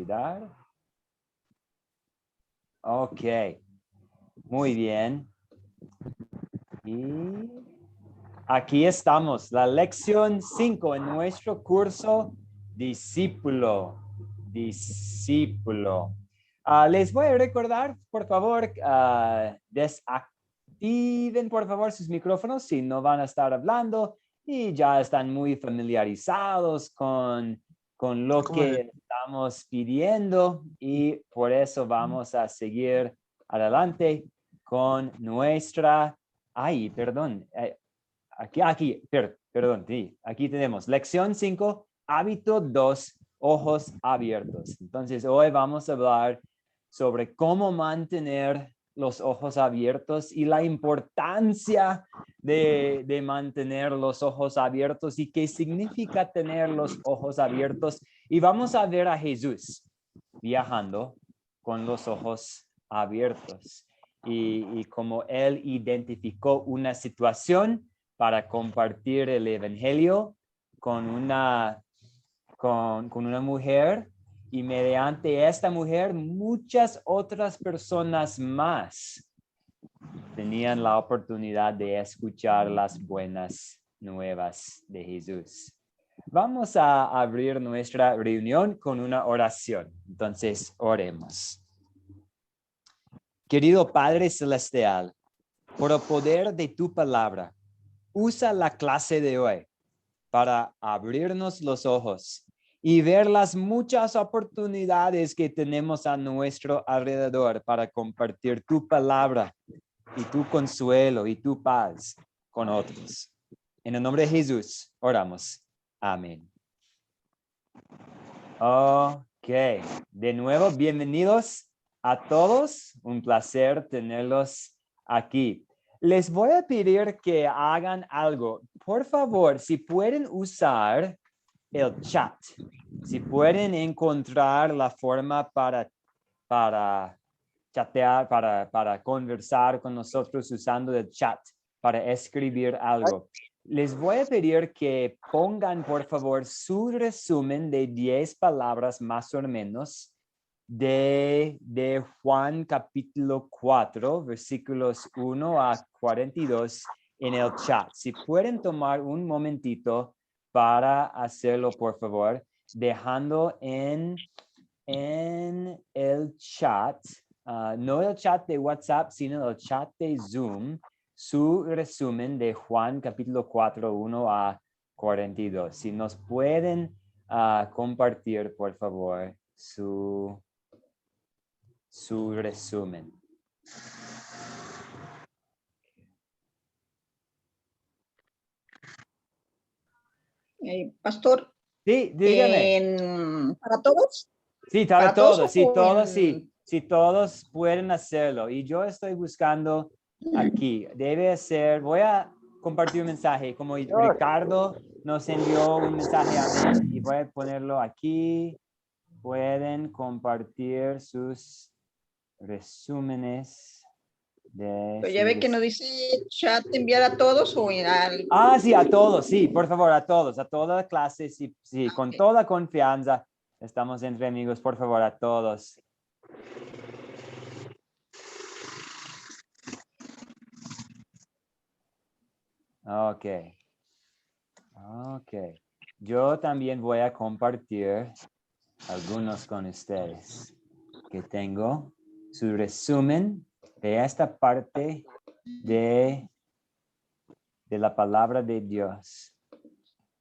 respirar. Ok, muy bien. Y aquí estamos, la lección 5 en nuestro curso Discípulo. Discípulo. Les voy a recordar, por favor, desactiven, por favor, sus micrófonos si no van a estar hablando y ya están muy familiarizados con lo que estamos pidiendo y por eso vamos a seguir adelante con nuestra... Ay, perdón. Perdón, sí, aquí tenemos lección 5, hábito 2, ojos abiertos. Entonces, hoy vamos a hablar sobre cómo mantener los ojos abiertos y la importancia de mantener los ojos abiertos y qué significa tener los ojos abiertos. Y vamos a ver a Jesús viajando con los ojos abiertos y cómo él identificó una situación para compartir el evangelio con una mujer y mediante esta mujer muchas otras personas más tenían la oportunidad de escuchar las buenas nuevas de Jesús. Vamos a abrir nuestra reunión con una oración. Entonces, oremos. Querido Padre Celestial, por el poder de tu palabra, usa la clase de hoy para abrirnos los ojos y ver las muchas oportunidades que tenemos a nuestro alrededor para compartir tu palabra y tu consuelo y tu paz con otros. En el nombre de Jesús, oramos. Amén. Ok, de nuevo, bienvenidos a todos. Un placer tenerlos aquí. Les voy a pedir que hagan algo. Por favor, si pueden usar el chat, si pueden encontrar la forma para chatear, para conversar con nosotros usando el chat, para escribir algo. Les voy a pedir que pongan, por favor, su resumen de 10 palabras más o menos de Juan capítulo 4, versículos 1 a 42 en el chat. Si pueden tomar un momentito para hacerlo, por favor, dejando en el chat, no el chat de WhatsApp, sino el chat de Zoom, su resumen de Juan capítulo 4, 1 a 42. Si nos pueden compartir, por favor, su resumen. Pastor, Sí, dígame. ¿para todos? Sí, para todos, sí, todos, sí. sí, todos pueden hacerlo. Y yo estoy buscando aquí, debe ser, voy a compartir un mensaje, como Ricardo nos envió un mensaje a mí y voy a ponerlo aquí. Pueden compartir sus resúmenes de... Pero ya ve que nos dice chat enviar a todos o al... Sí, a todos, sí, por favor, a todos, a toda clase, sí, sí, con toda confianza. Estamos entre amigos, por favor, a todos. Ok. Ok. Yo también voy a compartir algunos con ustedes. Que tengo su resumen de esta parte de la palabra de Dios.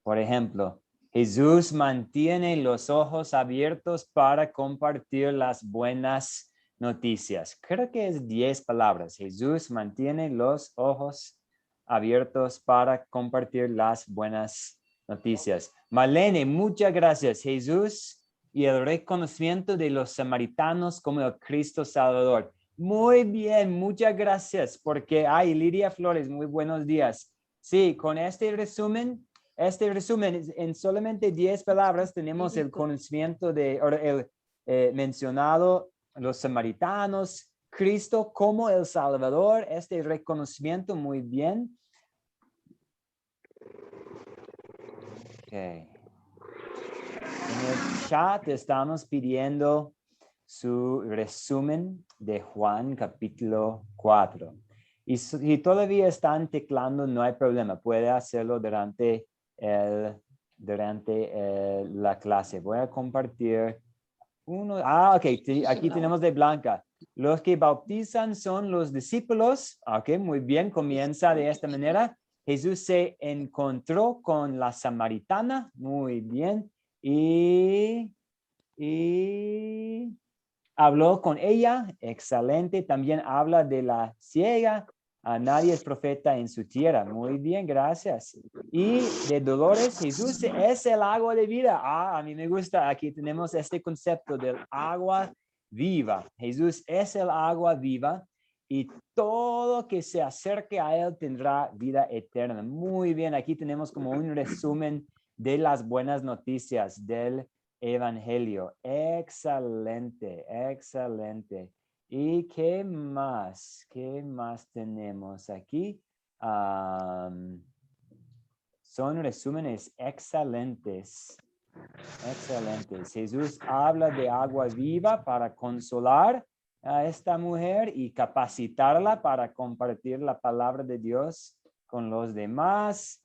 Por ejemplo, Jesús mantiene los ojos abiertos para compartir las buenas noticias. Creo que es 10 palabras. Jesús mantiene los ojos abiertos para compartir las buenas noticias. Malene, muchas gracias. Jesús y el reconocimiento de los samaritanos como el Cristo Salvador. Muy bien, muchas gracias. Porque, Lidia Flores, muy buenos días. Sí, con este resumen, en solamente 10 palabras tenemos el conocimiento mencionado los samaritanos, Cristo como el Salvador, este reconocimiento muy bien. Ok. En el chat estamos pidiendo su resumen de Juan capítulo 4. Y si todavía están teclando, no hay problema. Puede hacerlo durante la clase. Voy a compartir uno. Ok. Aquí tenemos de Blanca. Los que bautizan son los discípulos. Ok, muy bien. Comienza de esta manera. Jesús se encontró con la samaritana. Muy bien. Y habló con ella. Excelente. También habla de la ciega. Nadie es profeta en su tierra. Muy bien, gracias. Y de Dolores, Jesús es el agua de vida. A mí me gusta. Aquí tenemos este concepto del agua viva. Jesús es el agua viva y todo que se acerque a él tendrá vida eterna. Muy bien, aquí tenemos como un resumen de las buenas noticias del Evangelio. Excelente, excelente. ¿Y qué más? ¿Qué más tenemos aquí? Son resúmenes excelentes. Excelentes. Jesús habla de agua viva para consolar a esta mujer y capacitarla para compartir la palabra de Dios con los demás.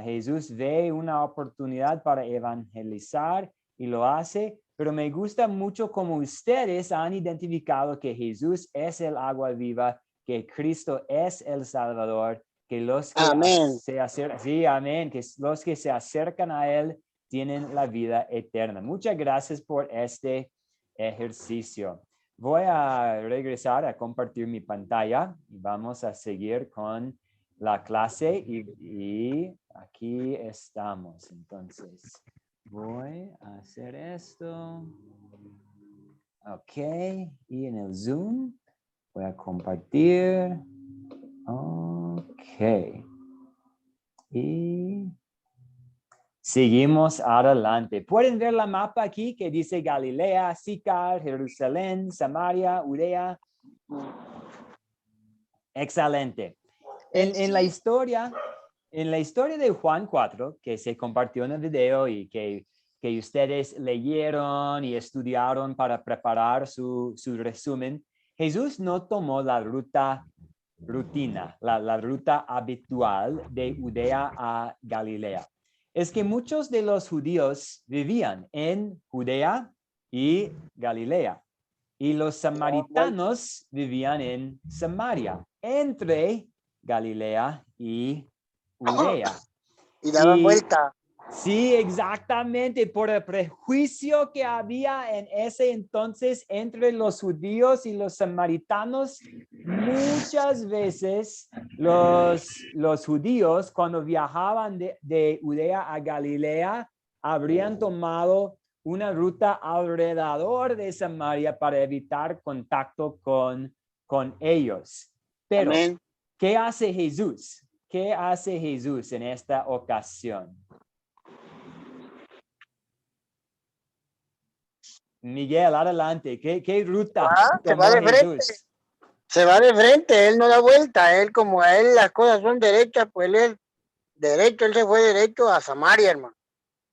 Jesús ve una oportunidad para evangelizar y lo hace, pero me gusta mucho cómo ustedes han identificado que Jesús es el agua viva, que Cristo es el Salvador, que los que se acercan, sí, amén, que los que se acercan a él tienen la vida eterna. Muchas gracias por este ejercicio. Voy a regresar a compartir mi pantalla y vamos a seguir con la clase y aquí estamos. Entonces, voy a hacer esto. Ok, y en el Zoom voy a compartir. Ok. Y seguimos adelante. Pueden ver la mapa aquí que dice Galilea, Sicar, Jerusalén, Samaria, Judea. Excelente. En la historia de Juan 4, que se compartió en el video y que ustedes leyeron y estudiaron para preparar su resumen, Jesús no tomó la ruta habitual de Judea a Galilea. Es que muchos de los judíos vivían en Judea y Galilea, y los samaritanos vivían en Samaria, entre Galilea y Judea. Y daban vuelta. Sí, exactamente, por el prejuicio que había en ese entonces entre los judíos y los samaritanos. Muchas veces los judíos, cuando viajaban de Judea a Galilea, habrían tomado una ruta alrededor de Samaria para evitar contacto con ellos. Pero, Amén. ¿qué hace Jesús? ¿Qué hace Jesús en esta ocasión? Miguel, adelante. ¿Qué ruta tomó Jesús? Se va de frente, él no da vuelta. Él, como a él las cosas son derechas, pues él es derecho, él se fue derecho a Samaria, hermano.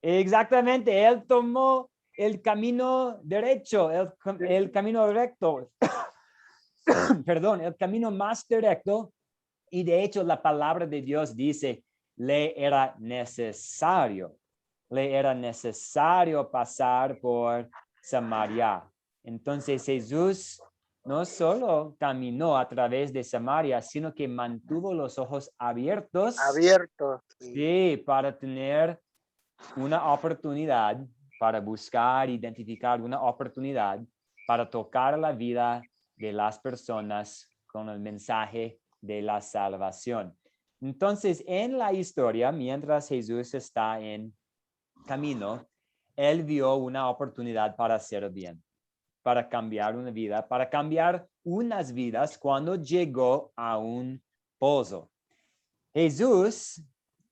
Exactamente, él tomó el camino derecho, el camino recto. Perdón, el camino más directo. Y de hecho la palabra de Dios dice, le era necesario pasar por Samaria. Entonces Jesús no solo caminó a través de Samaria, sino que mantuvo los ojos abiertos. Sí, para tener una oportunidad, para buscar, identificar una oportunidad para tocar la vida de las personas con el mensaje de la salvación. Entonces, en la historia, mientras Jesús está en camino, él vio una oportunidad para hacer bien, para cambiar una vida, para cambiar unas vidas cuando llegó a un pozo. Jesús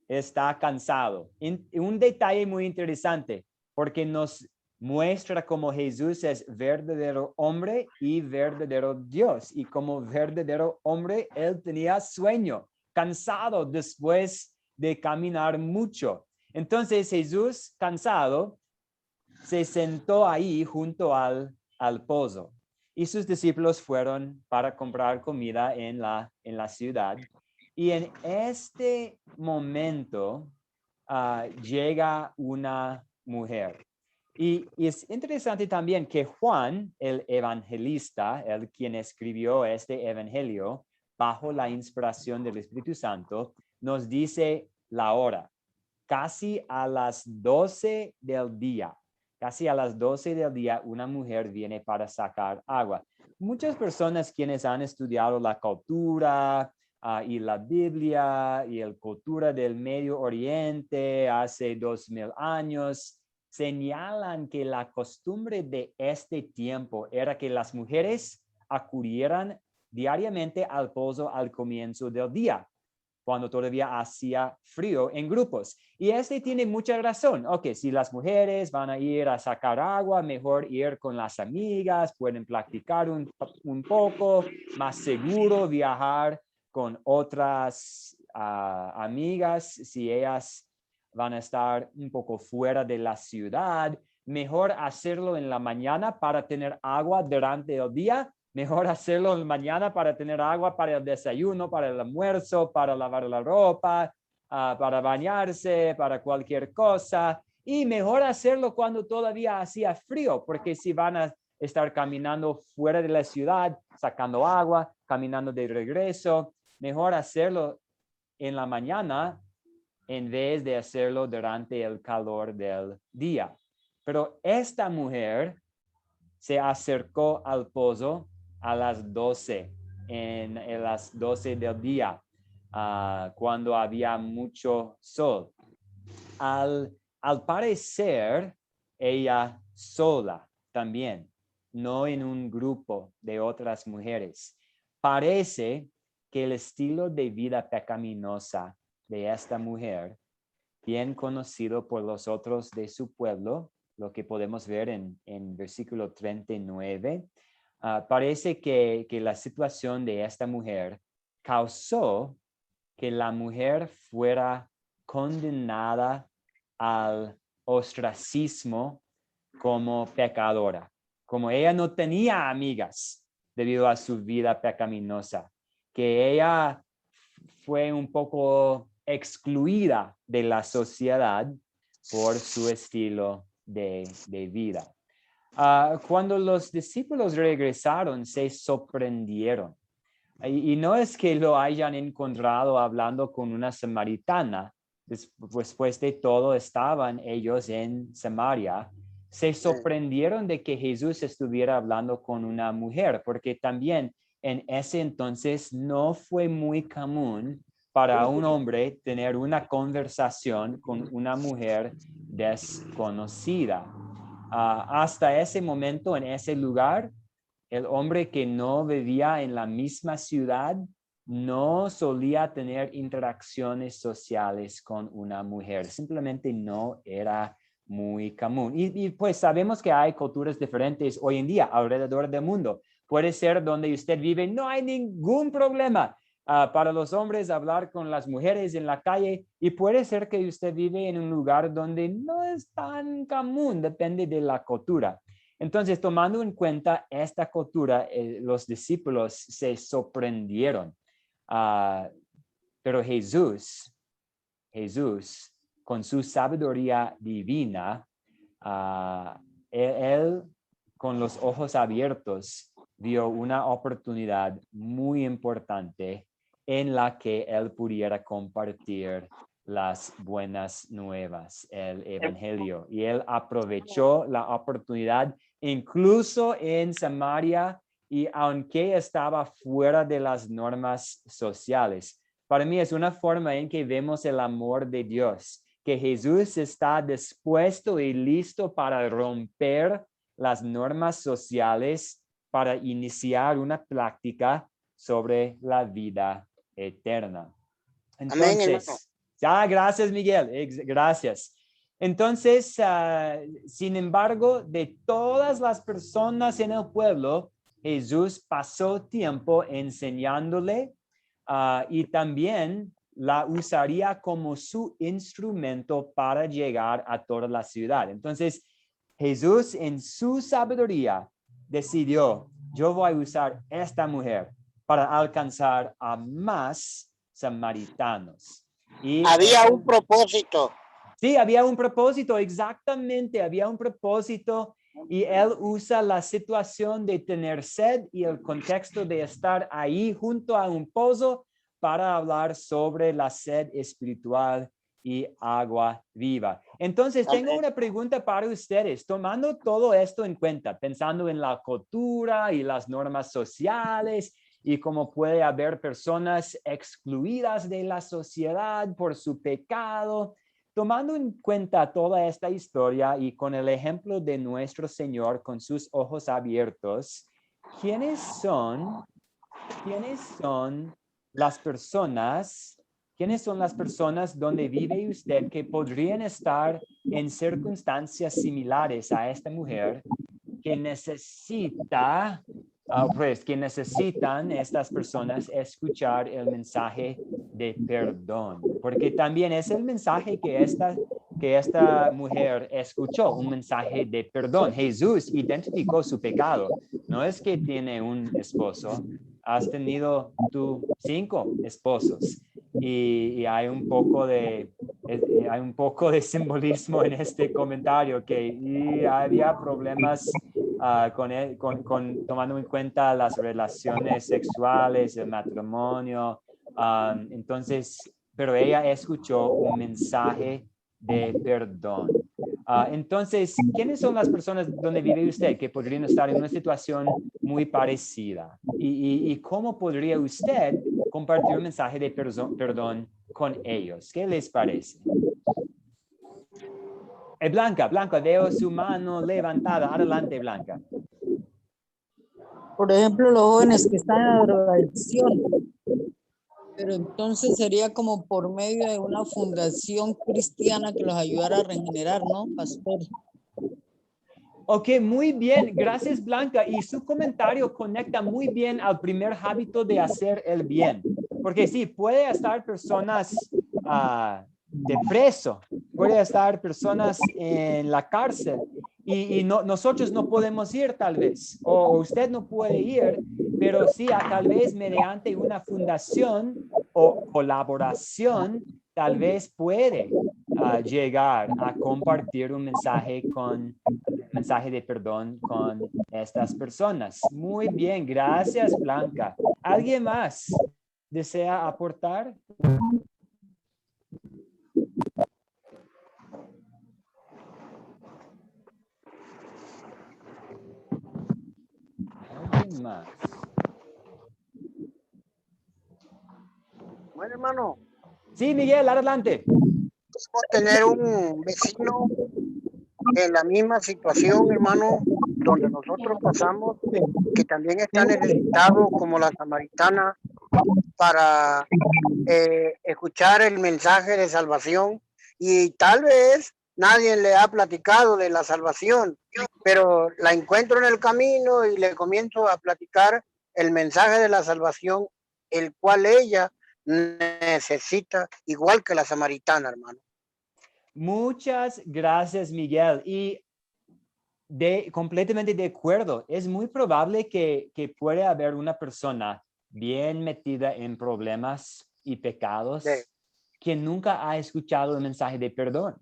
está cansado. Un detalle muy interesante, porque nos muestra cómo Jesús es verdadero hombre y verdadero Dios. Y como verdadero hombre, él tenía sueño, cansado después de caminar mucho. Entonces Jesús, cansado, se sentó ahí junto al pozo. Y sus discípulos fueron para comprar comida en la ciudad. Y en este momento llega una mujer. Y es interesante también que Juan, el evangelista, el quien escribió este evangelio bajo la inspiración del Espíritu Santo, nos dice la hora, casi a las 12 del día. Casi a las 12 del día una mujer viene para sacar agua. Muchas personas quienes han estudiado la cultura y la Biblia y la cultura del Medio Oriente hace 2000 años, señalan que la costumbre de este tiempo era que las mujeres acudieran diariamente al pozo al comienzo del día, cuando todavía hacía frío en grupos. Y este tiene mucha razón. Ok, si las mujeres van a ir a sacar agua, mejor ir con las amigas, pueden practicar un poco, más seguro viajar con otras amigas si ellas van a estar un poco fuera de la ciudad. Mejor hacerlo en la mañana para tener agua durante el día. Mejor hacerlo en la mañana para tener agua para el desayuno, para el almuerzo, para lavar la ropa, para bañarse, para cualquier cosa. Y mejor hacerlo cuando todavía hacía frío, porque si van a estar caminando fuera de la ciudad, sacando agua, caminando de regreso, mejor hacerlo en la mañana en vez de hacerlo durante el calor del día. Pero esta mujer se acercó al pozo a las 12, en las 12 del día, cuando había mucho sol. Al parecer, ella sola también, no en un grupo de otras mujeres. Parece que el estilo de vida pecaminosa de esta mujer, bien conocido por los otros de su pueblo, lo que podemos ver en versículo 39, parece que la situación de esta mujer causó que la mujer fuera condenada al ostracismo como pecadora. Como ella no tenía amigas debido a su vida pecaminosa, que ella fue un poco excluida de la sociedad por su estilo de vida. Cuando los discípulos regresaron, se sorprendieron. Y no es que lo hayan encontrado hablando con una samaritana. Después de todo, estaban ellos en Samaria. Se sorprendieron de que Jesús estuviera hablando con una mujer, porque también en ese entonces no fue muy común para un hombre tener una conversación con una mujer desconocida. Hasta ese momento, en ese lugar, el hombre que no vivía en la misma ciudad no solía tener interacciones sociales con una mujer. Simplemente no era muy común. Y pues sabemos que hay culturas diferentes hoy en día alrededor del mundo. Puede ser donde usted vive, no hay ningún problema para los hombres hablar con las mujeres en la calle, y puede ser que usted vive en un lugar donde no es tan común, depende de la cultura. Entonces, tomando en cuenta esta cultura, los discípulos se sorprendieron. Pero Jesús, con su sabiduría divina, él con los ojos abiertos vio una oportunidad muy importante en la que él pudiera compartir las buenas nuevas, el evangelio. Y él aprovechó la oportunidad incluso en Samaria, y aunque estaba fuera de las normas sociales. Para mí es una forma en que vemos el amor de Dios, que Jesús está dispuesto y listo para romper las normas sociales para iniciar una práctica sobre la vida eterna. Entonces, gracias, Miguel. Gracias. Entonces, sin embargo, de todas las personas en el pueblo, Jesús pasó tiempo enseñándole y también la usaría como su instrumento para llegar a toda la ciudad. Entonces, Jesús en su sabiduría decidió, yo voy a usar esta mujer para alcanzar a más samaritanos. Y Había un propósito. sí, había un propósito, exactamente, había un propósito y él usa la situación de tener sed y el contexto de estar ahí junto a un pozo para hablar sobre la sed espiritual y agua viva. Entonces, tengo una pregunta para ustedes, tomando todo esto en cuenta, pensando en la cultura y las normas sociales y cómo puede haber personas excluidas de la sociedad por su pecado. Tomando en cuenta toda esta historia y con el ejemplo de nuestro Señor con sus ojos abiertos, ¿quiénes son las personas donde vive usted que podrían estar en circunstancias similares a esta mujer que que necesitan estas personas escuchar el mensaje de perdón? Porque también es el mensaje que esta mujer escuchó, un mensaje de perdón. Jesús identificó su pecado. No es que tiene un esposo, has tenido tú 5 esposos y hay un poco de simbolismo en este comentario que había problemas tomando en cuenta las relaciones sexuales, el matrimonio. Entonces, pero ella escuchó un mensaje de perdón. Entonces, ¿quiénes son las personas donde vive usted que podrían estar en una situación muy parecida? ¿Y cómo podría usted compartir un mensaje de perdón con ellos? ¿Qué les parece? Blanca, veo su mano levantada. Adelante, Blanca. Por ejemplo, los jóvenes que están en la drogadicción. Pero entonces sería como por medio de una fundación cristiana que los ayudara a regenerar, ¿no, pastor? Ok, muy bien. Gracias, Blanca. Y su comentario conecta muy bien al primer hábito de hacer el bien. Porque sí, puede estar personas de preso, puede estar personas en la cárcel y nosotros no podemos ir tal vez, o usted no puede ir, pero sí, tal vez mediante una fundación o colaboración, tal vez puede llegar a compartir un mensaje de perdón con estas personas. Muy bien, gracias, Blanca. ¿Alguien más desea aportar? ¿Alguien más? Bueno, hermano, Sí, Miguel, adelante. podemos tener un vecino en la misma situación, hermano, donde nosotros pasamos, que también está necesitado como la samaritana para escuchar el mensaje de salvación, y tal vez nadie le ha platicado de la salvación, pero la encuentro en el camino y le comienzo a platicar el mensaje de la salvación, el cual ella necesita, igual que la samaritana, hermano. Muchas gracias, Miguel. Y completamente de acuerdo. Es muy probable que pueda haber una persona bien metida en problemas y pecados Sí. que nunca ha escuchado el mensaje de perdón.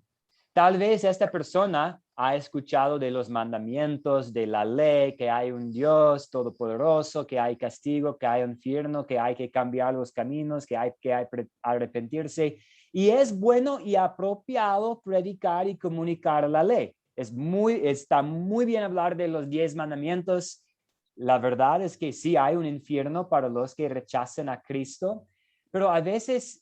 Tal vez esta persona ha escuchado de los mandamientos, de la ley, que hay un Dios todopoderoso, que hay castigo, que hay infierno, que hay que cambiar los caminos, que hay que arrepentirse. Y es bueno y apropiado predicar y comunicar la ley. Está muy bien hablar de los 10 mandamientos. La verdad es que sí hay un infierno para los que rechazan a Cristo, pero a veces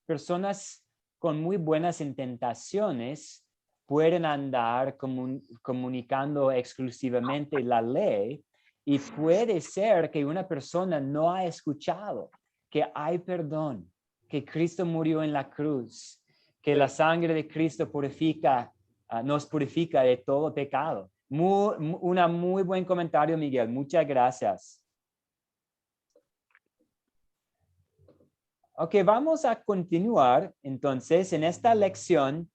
personas con muy buenas intentaciones pueden andar comunicando exclusivamente la ley, y puede ser que una persona no ha escuchado que hay perdón, que Cristo murió en la cruz, que la sangre de Cristo nos purifica de todo pecado. Una muy buen comentario, Miguel. Muchas gracias. Ok, vamos a continuar entonces en esta lección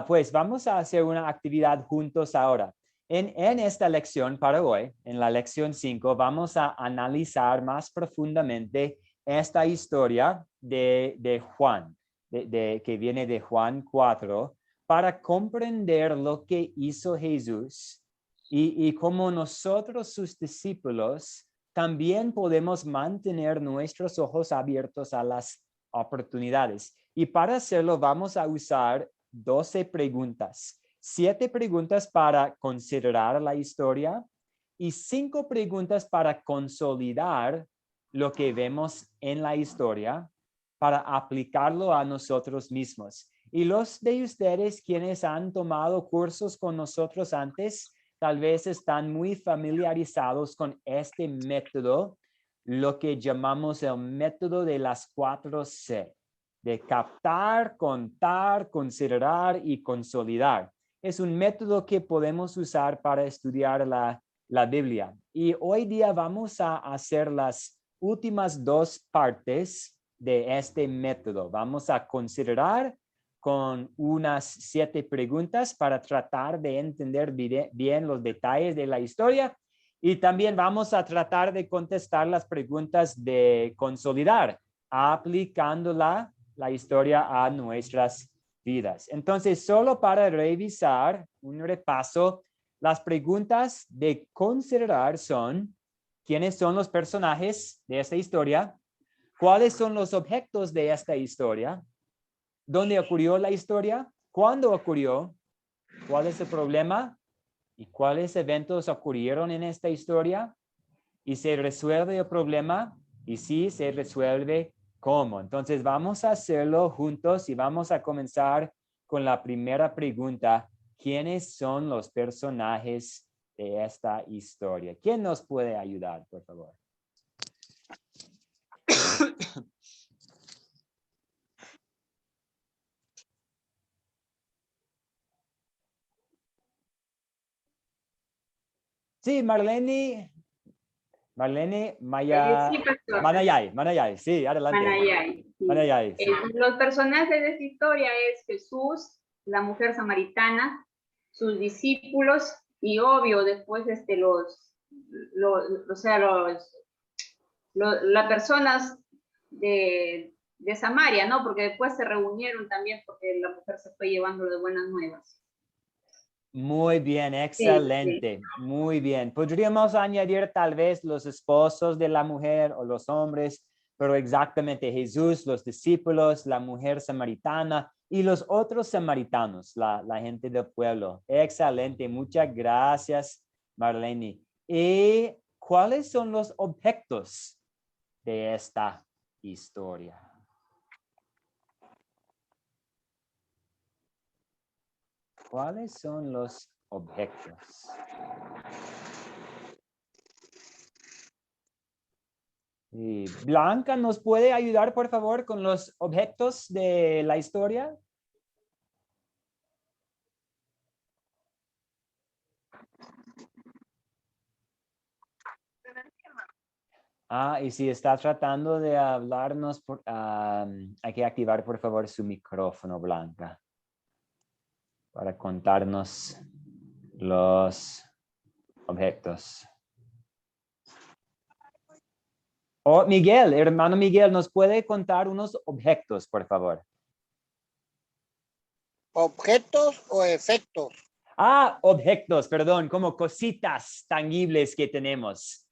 Pues vamos a hacer una actividad juntos ahora. En esta lección para hoy, en la lección 5, vamos a analizar más profundamente esta historia de Juan, que viene de Juan 4, para comprender lo que hizo Jesús y cómo nosotros, sus discípulos, también podemos mantener nuestros ojos abiertos a las oportunidades. Y para hacerlo vamos a usar 12 preguntas, 7 preguntas para considerar la historia y 5 preguntas para consolidar lo que vemos en la historia para aplicarlo a nosotros mismos. Y los de ustedes quienes han tomado cursos con nosotros antes, tal vez están muy familiarizados con este método, lo que llamamos el método de las 4C, de captar, contar, considerar y consolidar. Es un método que podemos usar para estudiar la Biblia. Y hoy día vamos a hacer las últimas 2 partes de este método. Vamos a considerar con unas 7 preguntas para tratar de entender bien los detalles de la historia. Y también vamos a tratar de contestar las preguntas de consolidar, aplicando la historia a nuestras vidas. Entonces, solo para revisar un repaso, las preguntas de considerar son: ¿quiénes son los personajes de esta historia? ¿Cuáles son los objetos de esta historia? ¿Dónde ocurrió la historia? ¿Cuándo ocurrió? ¿Cuál es el problema? ¿Y cuáles eventos ocurrieron en esta historia? ¿Y se resuelve el problema? Y si se resuelve, ¿cómo? Entonces vamos a hacerlo juntos y vamos a comenzar con la primera pregunta. ¿Quiénes son los personajes de esta historia? ¿Quién nos puede ayudar, por favor? Sí, Marlene Sí, pastor. Manayay, sí, adelante. Manayay, sí. Manayay, sí. Los personajes de esta historia es Jesús, la mujer samaritana, sus discípulos y obvio después las personas de Samaria, ¿no? Porque después se reunieron también porque la mujer se fue llevando de buenas nuevas. Muy bien, excelente, Sí. muy bien. Podríamos añadir tal vez los esposos de la mujer o los hombres, pero exactamente Jesús, los discípulos, la mujer samaritana y los otros samaritanos, la gente del pueblo. Excelente, muchas gracias, Marlene. ¿Y cuáles son los objetos de esta historia? ¿Cuáles son los objetos? Y Blanca, ¿nos puede ayudar, por favor, con los objetos de la historia? Y si está tratando de hablarnos, hay que activar, por favor, su micrófono, Blanca, para contarnos los objetos. Oh, Miguel, hermano Miguel, ¿nos puede contar unos objetos, por favor? ¿Objetos o efectos? Objetos, perdón, como cositas tangibles que tenemos.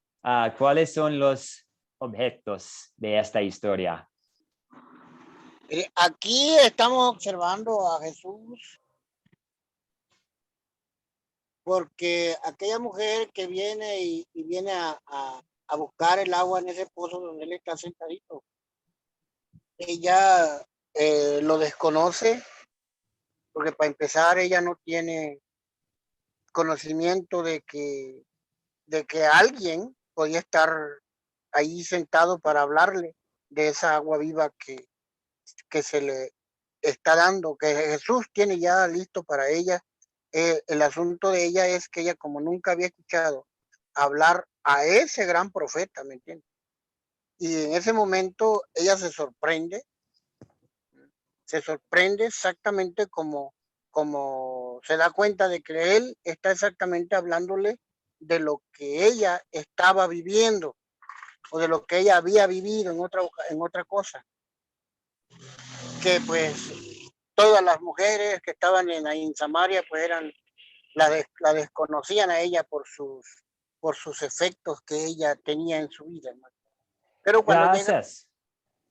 ¿Cuáles son los objetos de esta historia? Aquí estamos observando a Jesús porque aquella mujer que viene y viene a buscar el agua en ese pozo donde él está sentadito, ella lo desconoce porque para empezar ella no tiene conocimiento de que alguien podía estar ahí sentado para hablarle de esa agua viva que se le está dando, que Jesús tiene ya listo para ella. El asunto de ella es que ella como nunca había escuchado hablar a ese gran profeta, ¿me entiendes? Y en ese momento ella se sorprende exactamente como como se da cuenta de que él está exactamente hablándole de lo que ella estaba viviendo o de lo que ella había vivido en otra cosa. Que pues todas las mujeres que estaban en Samaria pues la desconocían a ella por sus efectos que ella tenía en su vida, hermano. Pero cuando llega, Gracias.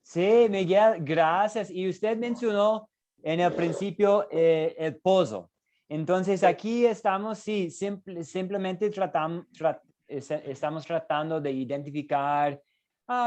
Sí, Miguel, gracias. Y usted mencionó en el principio el pozo. Entonces aquí estamos, sí, simplemente estamos tratando de identificar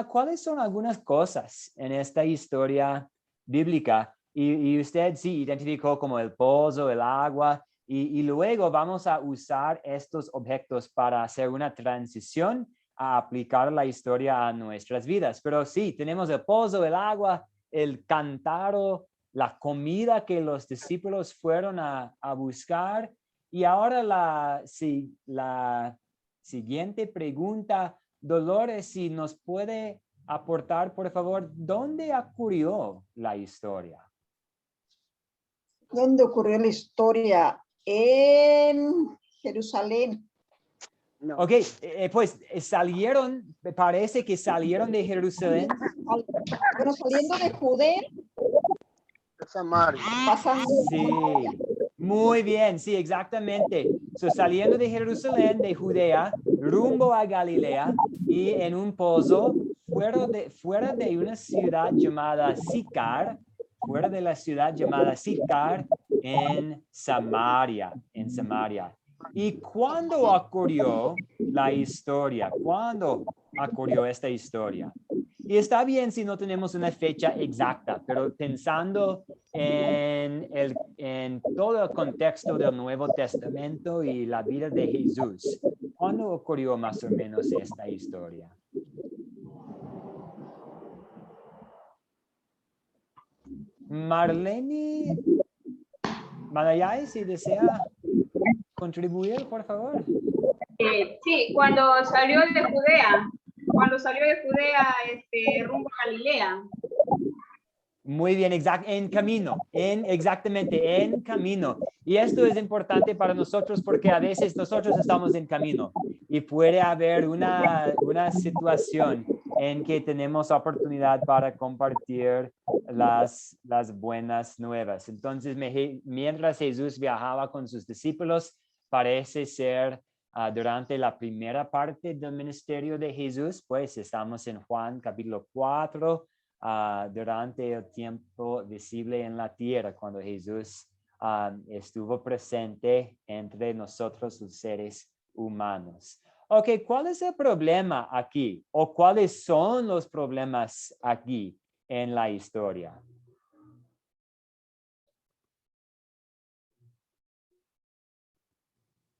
cuáles son algunas cosas en esta historia bíblica. Y usted sí identificó como el pozo, el agua, y luego vamos a usar estos objetos para hacer una transición a aplicar la historia a nuestras vidas. Pero sí, tenemos el pozo, el agua, el cántaro, la comida que los discípulos fueron a buscar. Y ahora la siguiente pregunta, Dolores, si nos puede aportar, por favor, ¿dónde ocurrió la historia? ¿Dónde ocurrió la historia? En Jerusalén. no, Ok, pues salieron, me parece que salieron de Jerusalén. Bueno, saliendo de Judea, Samaria. pasando. Sí, muy bien, sí, exactamente. So, saliendo de Jerusalén, de Judea, rumbo a Galilea y en un pozo fuera de una ciudad llamada Sicar, fuera de la ciudad llamada Sicar en Samaria, en Samaria. ¿Y cuándo ocurrió la historia? ¿Cuándo ocurrió esta historia? Y está bien si no tenemos una fecha exacta, pero pensando en todo el contexto del Nuevo Testamento y la vida de Jesús, ¿cuándo ocurrió más o menos esta historia? Marlene Manayay, si desea contribuir, por favor. Sí, cuando salió de Judea, rumbo a Galilea. Muy bien, en camino, exactamente, en camino. Y esto es importante para nosotros porque a veces nosotros estamos en camino y puede haber una situación en que tenemos oportunidad para compartir las buenas nuevas. Entonces, mientras Jesús viajaba con sus discípulos, parece ser durante la primera parte del ministerio de Jesús, pues estamos en Juan capítulo 4, durante el tiempo visible en la tierra, cuando Jesús estuvo presente entre nosotros los seres humanos. Ok, ¿cuál es el problema aquí? ¿O cuáles son los problemas aquí en la historia?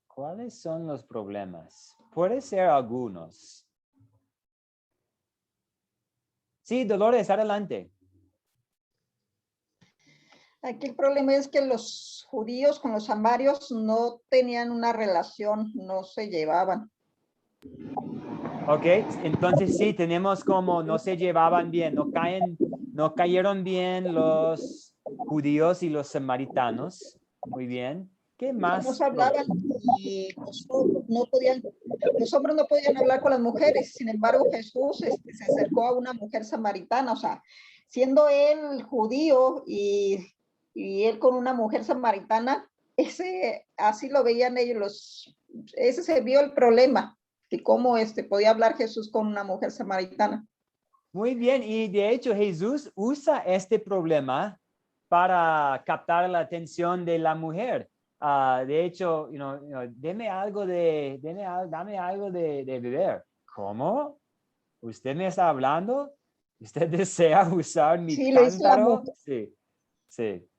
¿Cuáles son los problemas? Puede ser algunos. Sí, Dolores, adelante. Aquí el problema es que los judíos con los samarios no tenían una relación, no se llevaban. Ok, entonces sí, tenemos como no se llevaban bien, no cayeron bien los judíos y los samaritanos. Muy bien. ¿Qué más? No se hablaban y los hombres no podían hablar con las mujeres. Sin embargo, Jesús se acercó a una mujer samaritana, o sea, siendo él judío y él con una mujer samaritana, así lo veían ellos, ese se vio el problema, de cómo podía hablar Jesús con una mujer samaritana. Muy bien, y de hecho Jesús usa este problema para captar la atención de la mujer. De hecho, dame algo de beber. ¿Cómo? ¿Usted me está hablando? ¿Usted desea usar mi Sí, le dice la cántaro? mujer, Sí, sí.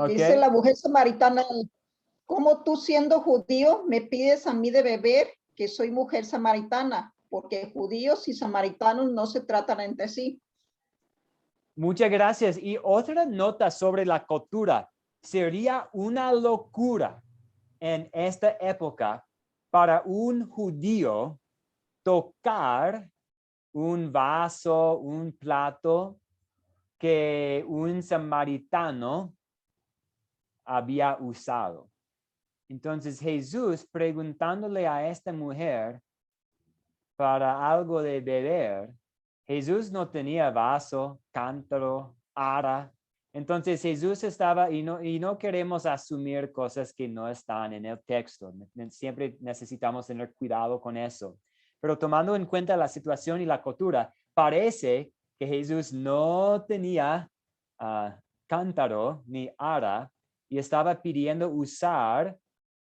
dice la mujer samaritana, ¿cómo tú siendo judío me pides a mí de beber que soy mujer samaritana? Porque judíos y samaritanos no se tratan entre sí. Muchas gracias. Y otra nota sobre la cultura. Sería una locura en esta época para un judío tocar un vaso, un plato que un samaritano había usado. Entonces Jesús preguntándole a esta mujer para algo de beber, Jesús no tenía vaso, cántaro, ara. Entonces Jesús estaba, y no queremos asumir cosas que no están en el texto. Siempre necesitamos tener cuidado con eso. Pero tomando en cuenta la situación y la cultura, parece que Jesús no tenía cántaro ni ara y estaba pidiendo usar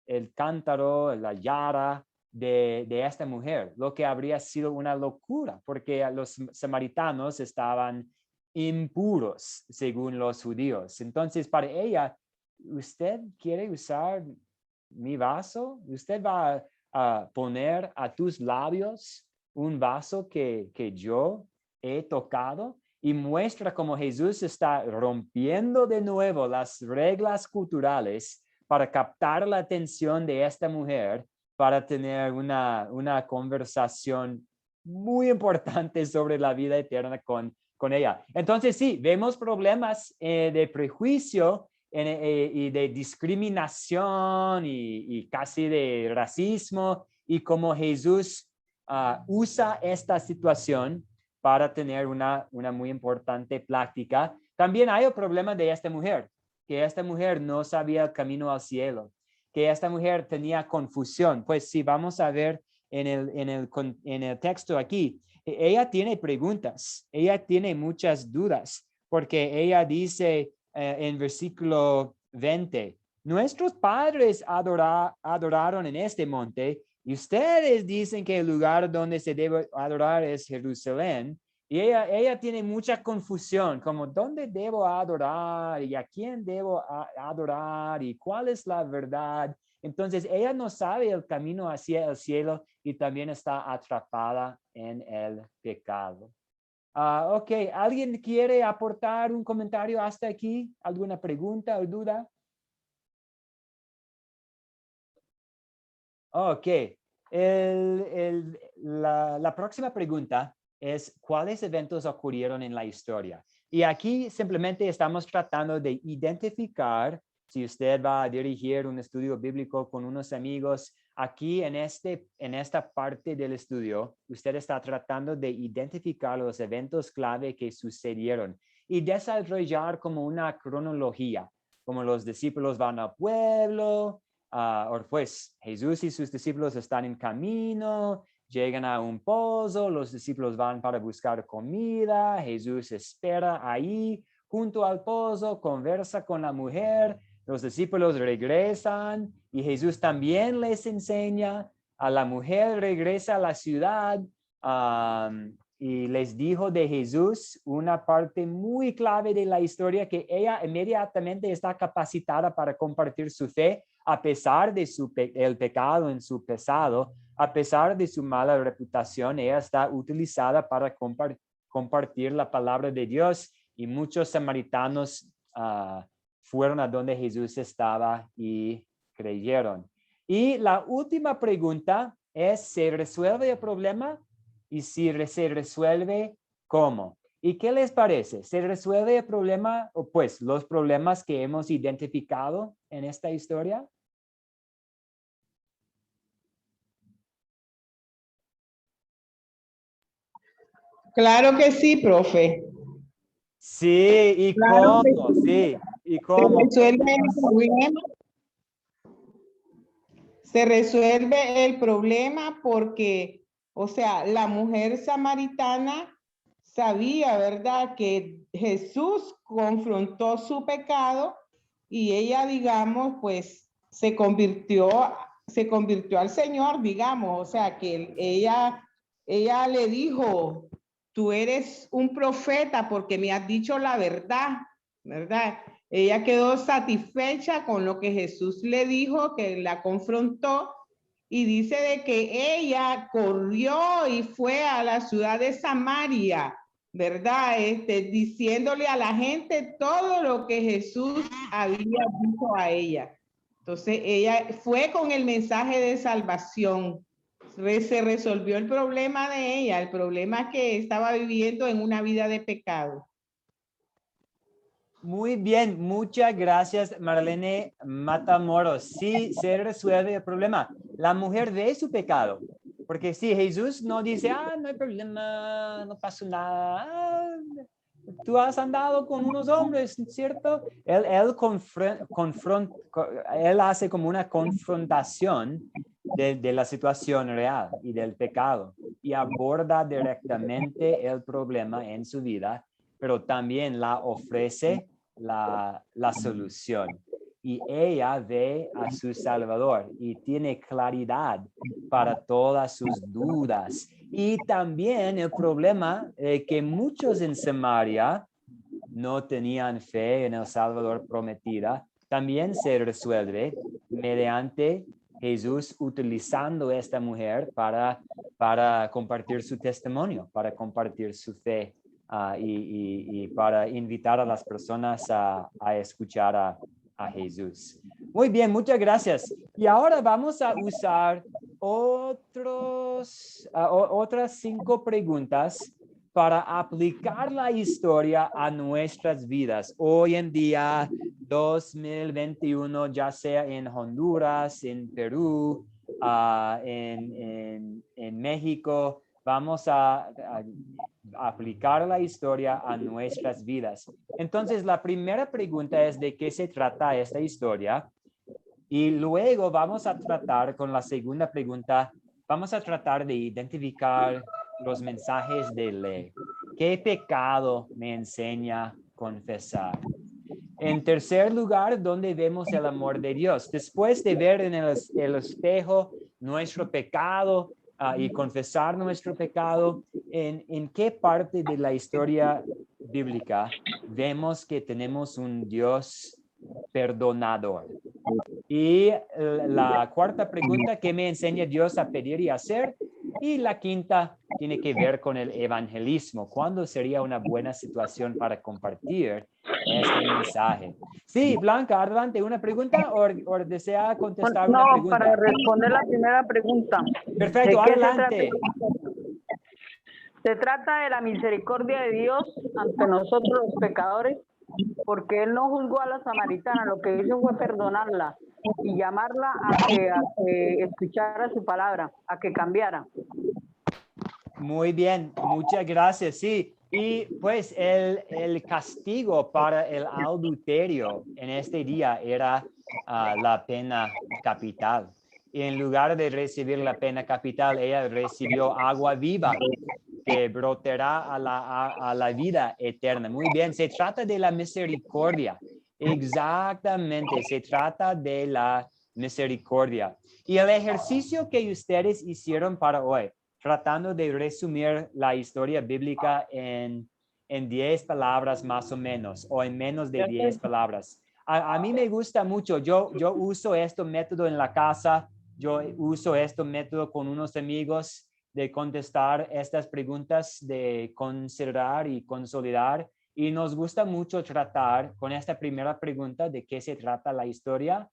el cántaro, la yara de esta mujer, lo que habría sido una locura, porque los samaritanos estaban impuros según los judíos. Entonces, para ella, ¿usted quiere usar mi vaso? ¿Usted va a poner a tus labios un vaso que yo he tocado? Y muestra cómo Jesús está rompiendo de nuevo las reglas culturales para captar la atención de esta mujer, para tener una conversación muy importante sobre la vida eterna con ella. Entonces, sí, vemos problemas de prejuicio y de discriminación y casi de racismo, y cómo Jesús usa esta situación para tener una muy importante plática. También hay el problema de esta mujer, que esta mujer no sabía el camino al cielo, que esta mujer tenía confusión. Pues sí, vamos a ver en el texto aquí, ella tiene preguntas, ella tiene muchas dudas, porque ella dice en versículo 20, nuestros padres adoraron en este monte, y ustedes dicen que el lugar donde se debe adorar es Jerusalén. Y ella tiene mucha confusión, como ¿dónde debo adorar? ¿Y a quién debo adorar? ¿Y cuál es la verdad? Entonces ella no sabe el camino hacia el cielo y también está atrapada en el pecado. Ok, ¿alguien quiere aportar un comentario hasta aquí? ¿Alguna pregunta o duda? Ok, la próxima pregunta es ¿cuáles eventos ocurrieron en la historia? Y aquí simplemente estamos tratando de identificar, si usted va a dirigir un estudio bíblico con unos amigos, aquí en esta parte del estudio, usted está tratando de identificar los eventos clave que sucedieron y desarrollar como una cronología, como los discípulos van al pueblo, pues Jesús y sus discípulos están en camino, llegan a un pozo, los discípulos van para buscar comida, Jesús espera ahí junto al pozo, conversa con la mujer, los discípulos regresan y Jesús también les enseña, a la mujer regresa a la ciudad y les dijo de Jesús una parte muy clave de la historia, que ella inmediatamente está capacitada para compartir su fe a pesar de el pecado en su pasado, a pesar de su mala reputación. Ella está utilizada para compartir la palabra de Dios, y muchos samaritanos fueron a donde Jesús estaba y creyeron. Y la última pregunta es, ¿se resuelve el problema? Y si se resuelve, ¿cómo? ¿Y qué les parece? ¿Se resuelve el problema, o pues los problemas que hemos identificado en esta historia? Claro que sí, profe. Sí, ¿y Claro que cómo? Sí, ¿y Se cómo? resuelve el problema. Se resuelve el problema porque, o sea, la mujer samaritana sabía, ¿verdad?, que Jesús confrontó su pecado y ella, digamos, pues se convirtió al Señor, digamos, o sea, que ella le dijo, tú eres un profeta porque me has dicho la verdad, ¿verdad? Ella quedó satisfecha con lo que Jesús le dijo, que la confrontó, y dice de que ella corrió y fue a la ciudad de Samaria, ¿verdad? Diciéndole a la gente todo lo que Jesús había dicho a ella. Entonces ella fue con el mensaje de salvación. Se resolvió el problema de ella, el problema que estaba viviendo en una vida de pecado. Muy bien, muchas gracias, Marlene Matamoros. Sí, se resuelve el problema. La mujer ve su pecado, porque si Jesús no dice, no hay problema, no pasó nada, tú has andado con unos hombres, ¿cierto? Él hace como una confrontación de la situación real y del pecado y aborda directamente el problema en su vida, pero también la ofrece la solución. Y ella ve a su Salvador y tiene claridad para todas sus dudas. Y también el problema que muchos en Samaria no tenían fe en el Salvador prometida, también se resuelve mediante Jesús utilizando a esta mujer para compartir su testimonio, para compartir su fe. Y para invitar a las personas a escuchar a Jesús. Muy bien, muchas gracias. Y ahora vamos a usar otras 5 preguntas para aplicar la historia a nuestras vidas. Hoy en día, 2021, ya sea en Honduras, en Perú, en México, vamos a aplicar la historia a nuestras vidas. Entonces, la primera pregunta es de qué se trata esta historia. Y luego vamos a tratar con la segunda pregunta, vamos a tratar de identificar los mensajes de ley. ¿Qué pecado me enseña a confesar? En tercer lugar, ¿dónde vemos el amor de Dios? Después de ver en el espejo nuestro pecado, y confesar nuestro pecado, ¿en qué parte de la historia bíblica vemos que tenemos un Dios perdonador? Y la cuarta pregunta, ¿qué me enseña Dios a pedir y hacer? Y la quinta tiene que ver con el evangelismo. ¿Cuándo sería una buena situación para compartir este mensaje? Sí, Blanca, adelante, ¿una pregunta o desea contestar una pregunta? No, para responder la primera pregunta. Perfecto, adelante. Se trata de la misericordia de Dios ante nosotros los pecadores, porque Él no juzgó a la samaritana, lo que hizo fue perdonarla y llamarla a que escuchara su palabra, a que cambiara. Muy bien, muchas gracias. Sí, y pues el castigo para el adulterio en este día era la pena capital. Y en lugar de recibir la pena capital, ella recibió agua viva que brotará a la vida eterna. Muy bien, se trata de la misericordia. Exactamente, se trata de la misericordia. Y el ejercicio que ustedes hicieron para hoy, tratando de resumir la historia bíblica en 10 palabras más o menos, o en menos de 10 palabras. A mí me gusta mucho. Yo uso este método en la casa. Yo uso este método con unos amigos de contestar estas preguntas, de considerar y consolidar. Y nos gusta mucho tratar con esta primera pregunta de qué se trata la historia,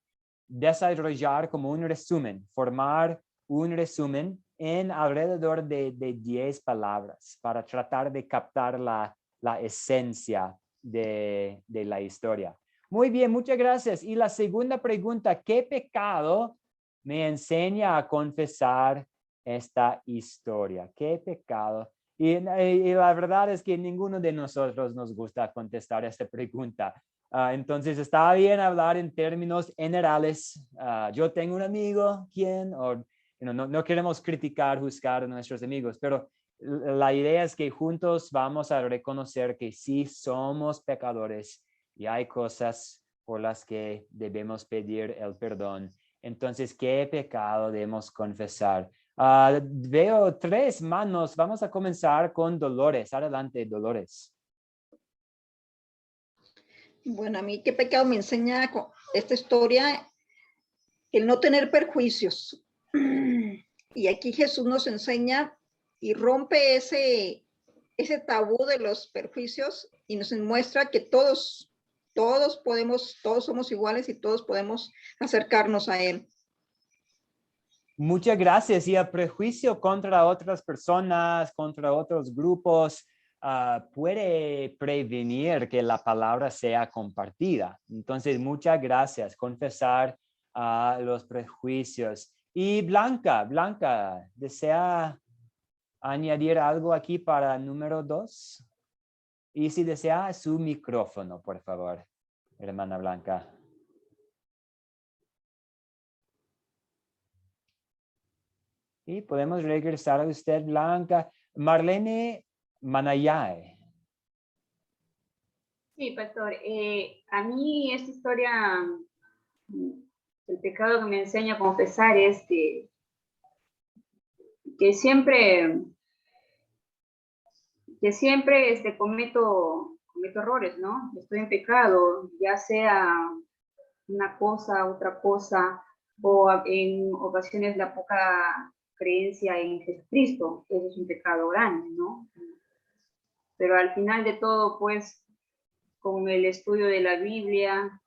desarrollar como un resumen, formar un resumen en alrededor de 10 palabras para tratar de captar la esencia de la historia. Muy bien, muchas gracias. Y la segunda pregunta, ¿qué pecado me enseña a confesar esta historia? ¿Qué pecado? Y la verdad es que ninguno de nosotros nos gusta contestar esta pregunta. Entonces está bien hablar en términos generales. Yo tengo un amigo, ¿quién? O no queremos criticar, juzgar a nuestros amigos, pero la idea es que juntos vamos a reconocer que sí somos pecadores y hay cosas por las que debemos pedir el perdón. Entonces, ¿qué pecado debemos confesar? Veo 3 manos. Vamos a comenzar con Dolores. Adelante, Dolores. Bueno, a mí qué pecado me enseña esta historia, el no tener perjuicios. Y aquí Jesús nos enseña y rompe ese tabú de los perjuicios y nos muestra que todos somos iguales y todos podemos acercarnos a Él. Muchas gracias. Y el prejuicio contra otras personas, contra otros grupos, puede prevenir que la palabra sea compartida. Entonces, muchas gracias. Confesar los prejuicios. Y Blanca, ¿desea añadir algo aquí para número 2? Y si desea su micrófono, por favor, hermana Blanca. Y podemos regresar a usted, Blanca. Marlene Manayay. Sí, pastor. A mí esta historia, el pecado que me enseña a confesar es que siempre cometo errores, ¿no? Estoy en pecado, ya sea una cosa, otra cosa, o en ocasiones la poca creencia en Jesucristo. Eso es un pecado grande, ¿no? Pero al final de todo, pues, con el estudio de la Biblia,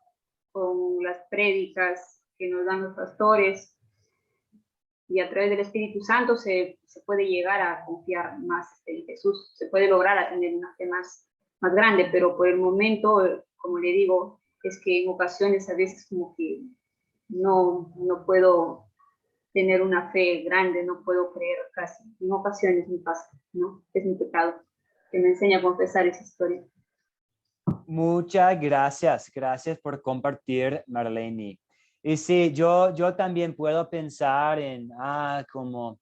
con las prédicas que nos dan los pastores, y a través del Espíritu Santo se puede llegar a confiar más en Jesús, se puede lograr a tener una fe más grande, pero por el momento, como le digo, es que en ocasiones a veces como que no puedo tener una fe grande, no puedo creer casi. En ocasiones me pasa, ¿no? Es mi pecado que me enseña a confesar esa historia. Muchas gracias. Gracias por compartir, Marlene. Y sí, yo también puedo pensar en, como,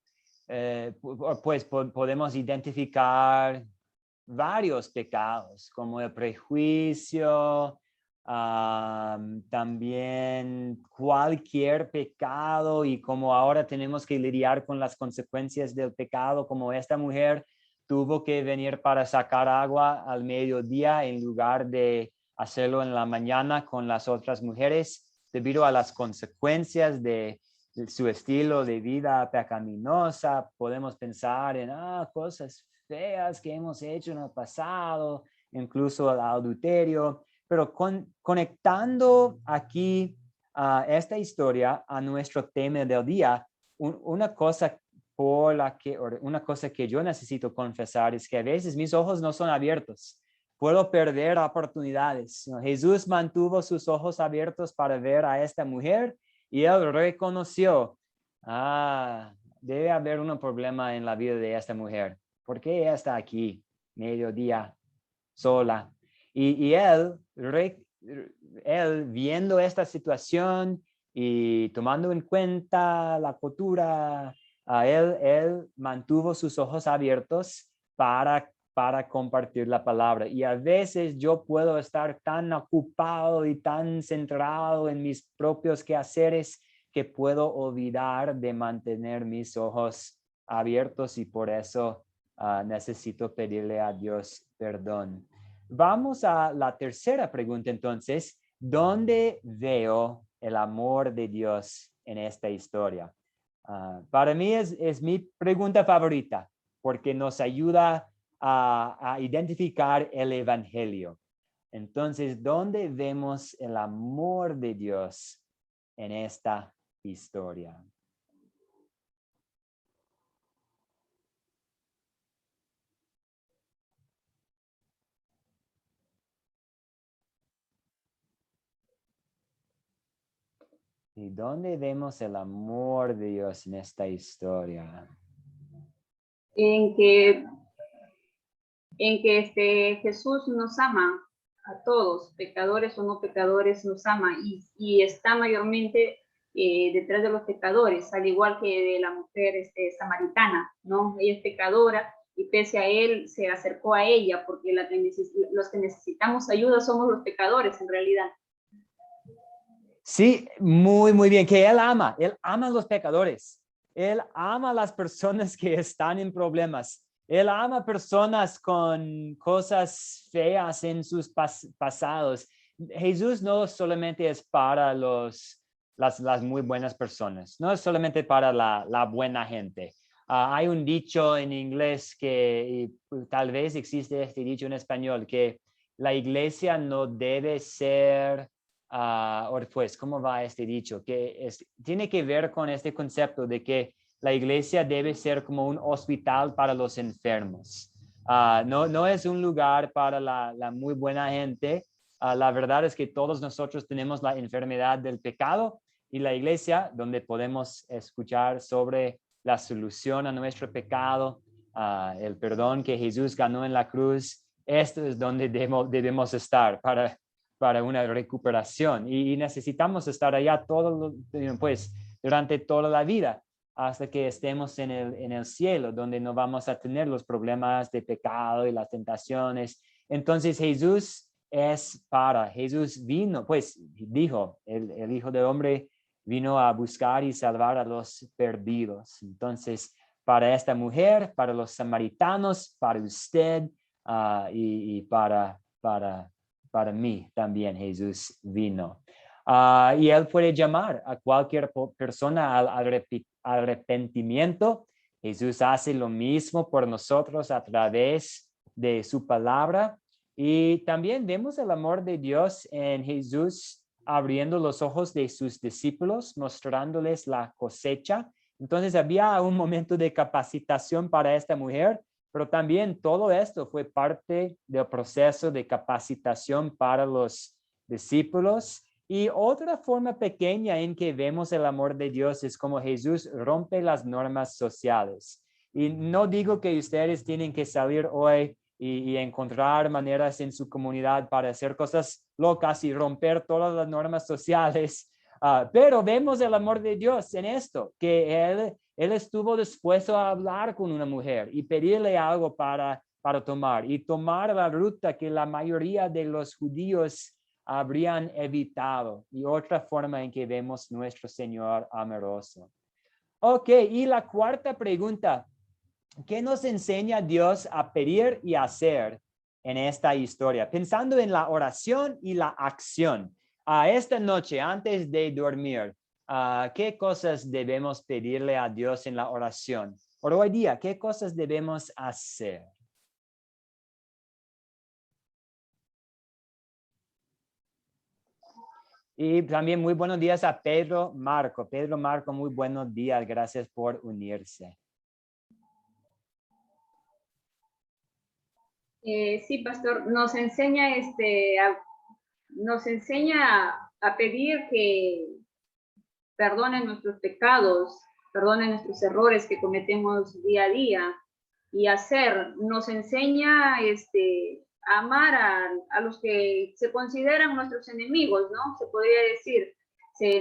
pues podemos identificar varios pecados, como el prejuicio, también cualquier pecado, y como ahora tenemos que lidiar con las consecuencias del pecado, como esta mujer tuvo que venir para sacar agua al mediodía en lugar de hacerlo en la mañana con las otras mujeres, debido a las consecuencias de su estilo de vida pecaminosa. Podemos pensar en cosas feas que hemos hecho en el pasado, incluso el adulterio, pero conectando aquí esta historia a nuestro tema del día, una cosa que yo necesito confesar es que a veces mis ojos no son abiertos. Puedo perder oportunidades. Jesús mantuvo sus ojos abiertos para ver a esta mujer y él reconoció, debe haber un problema en la vida de esta mujer. ¿Por qué ella está aquí, mediodía, sola? Y él viendo esta situación y tomando en cuenta la cultura, él mantuvo sus ojos abiertos para compartir la palabra. Y a veces yo puedo estar tan ocupado y tan centrado en mis propios quehaceres que puedo olvidar de mantener mis ojos abiertos, y por eso necesito pedirle a Dios perdón. Vamos a la tercera pregunta entonces. ¿Dónde veo el amor de Dios en esta historia? Para mí es mi pregunta favorita, porque nos ayuda a identificar el evangelio. Entonces, ¿dónde vemos el amor de Dios en esta historia? ¿Y dónde vemos el amor de Dios en esta historia? En que Jesús nos ama a todos, pecadores o no pecadores, nos ama y está mayormente detrás de los pecadores, al igual que de la mujer samaritana, ¿no? Ella es pecadora y pese a él se acercó a ella, porque los que necesitamos ayuda somos los pecadores en realidad. Sí, muy bien, que él ama a los pecadores. Él ama a las personas que están en problemas. Él ama a personas con cosas feas en sus pasados. Jesús no solamente es para las muy buenas personas, no es solamente para la buena gente. Hay un dicho en inglés que tal vez existe este dicho en español, que la iglesia no debe ser... pues, ¿cómo va este dicho? Que tiene que ver con este concepto de que la iglesia debe ser como un hospital para los enfermos. No es un lugar para la muy buena gente. La verdad es que todos nosotros tenemos la enfermedad del pecado y la iglesia donde podemos escuchar sobre la solución a nuestro pecado, el perdón que Jesús ganó en la cruz. Esto es donde debemos estar para una recuperación y necesitamos estar allá pues, durante toda la vida hasta que estemos en el cielo, donde no vamos a tener los problemas de pecado y las tentaciones. Entonces Jesús Jesús vino, pues dijo, el Hijo del Hombre vino a buscar y salvar a los perdidos. Entonces, para esta mujer, para los samaritanos, para usted y para mí también Jesús vino. Y Él puede llamar a cualquier persona al arrepentimiento. Jesús hace lo mismo por nosotros a través de su palabra. Y también vemos el amor de Dios en Jesús abriendo los ojos de sus discípulos, mostrándoles la cosecha. Entonces había un momento de capacitación para esta mujer, pero también todo esto fue parte del proceso de capacitación para los discípulos. Y otra forma pequeña en que vemos el amor de Dios es como Jesús rompe las normas sociales. Y no digo que ustedes tienen que salir hoy y encontrar maneras en su comunidad para hacer cosas locas y romper todas las normas sociales. Pero vemos el amor de Dios en esto, que Él estuvo dispuesto a hablar con una mujer y pedirle algo para tomar y tomar la ruta que la mayoría de los judíos habrían evitado. Y otra forma en que vemos nuestro Señor amoroso. Ok, y la cuarta pregunta. ¿Qué nos enseña Dios a pedir y hacer en esta historia? Pensando en la oración y la acción. Esta noche, antes de dormir, ¿qué cosas debemos pedirle a Dios en la oración? Por hoy día, ¿qué cosas debemos hacer? Y también muy buenos días a Pedro Marco. Pedro Marco, muy buenos días. Gracias por unirse. Sí, pastor, nos enseña a pedir que perdonen nuestros pecados, perdonen nuestros errores que cometemos día a día y nos enseña a amar a los que se consideran nuestros enemigos, ¿no? Se podría decir,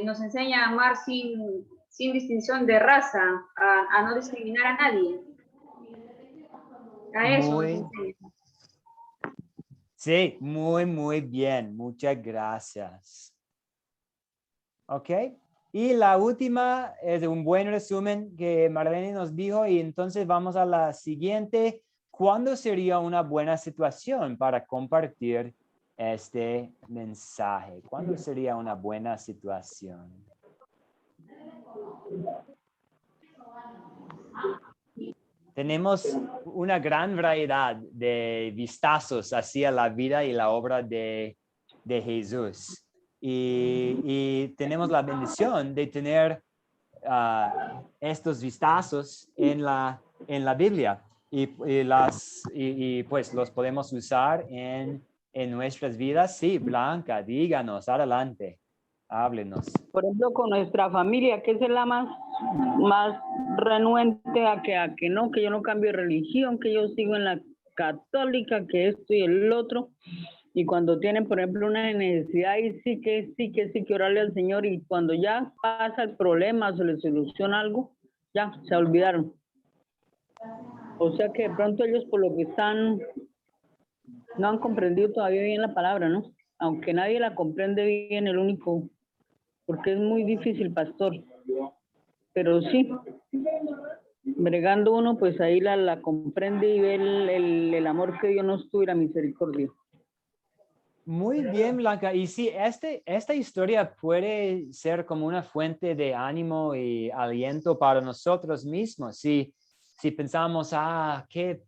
nos enseña a amar sin distinción de raza, a no discriminar a nadie. A eso nos enseña. Sí, muy bien. Muchas gracias. Ok. Y la última es un buen resumen que Marlene nos dijo y entonces vamos a la siguiente. ¿Cuándo sería una buena situación para compartir este mensaje? ¿Cuándo sería una buena situación? Tenemos una gran variedad de vistazos hacia la vida y la obra de Jesús. Y tenemos la bendición de tener estos vistazos en la Biblia. Y pues los podemos usar en nuestras vidas. Sí, Blanca, díganos, adelante. Háblenos. Por ejemplo, con nuestra familia, que es la más renuente a que no, que yo no cambio de religión, que yo sigo en la católica, que esto y el otro. Y cuando tienen, por ejemplo, una necesidad, y sí que orarle al Señor, y cuando ya pasa el problema, se les soluciona algo, ya se olvidaron. O sea que de pronto ellos, por lo que están, no han comprendido todavía bien la palabra, ¿no? Aunque nadie la comprende bien, el único, porque es muy difícil, pastor. Pero sí, bregando uno, pues ahí la comprende y ve el amor que Dios nos tuvo y la misericordia. Muy bien, Blanca. Y sí, esta historia puede ser como una fuente de ánimo y aliento para nosotros mismos. Si pensamos, ¿qué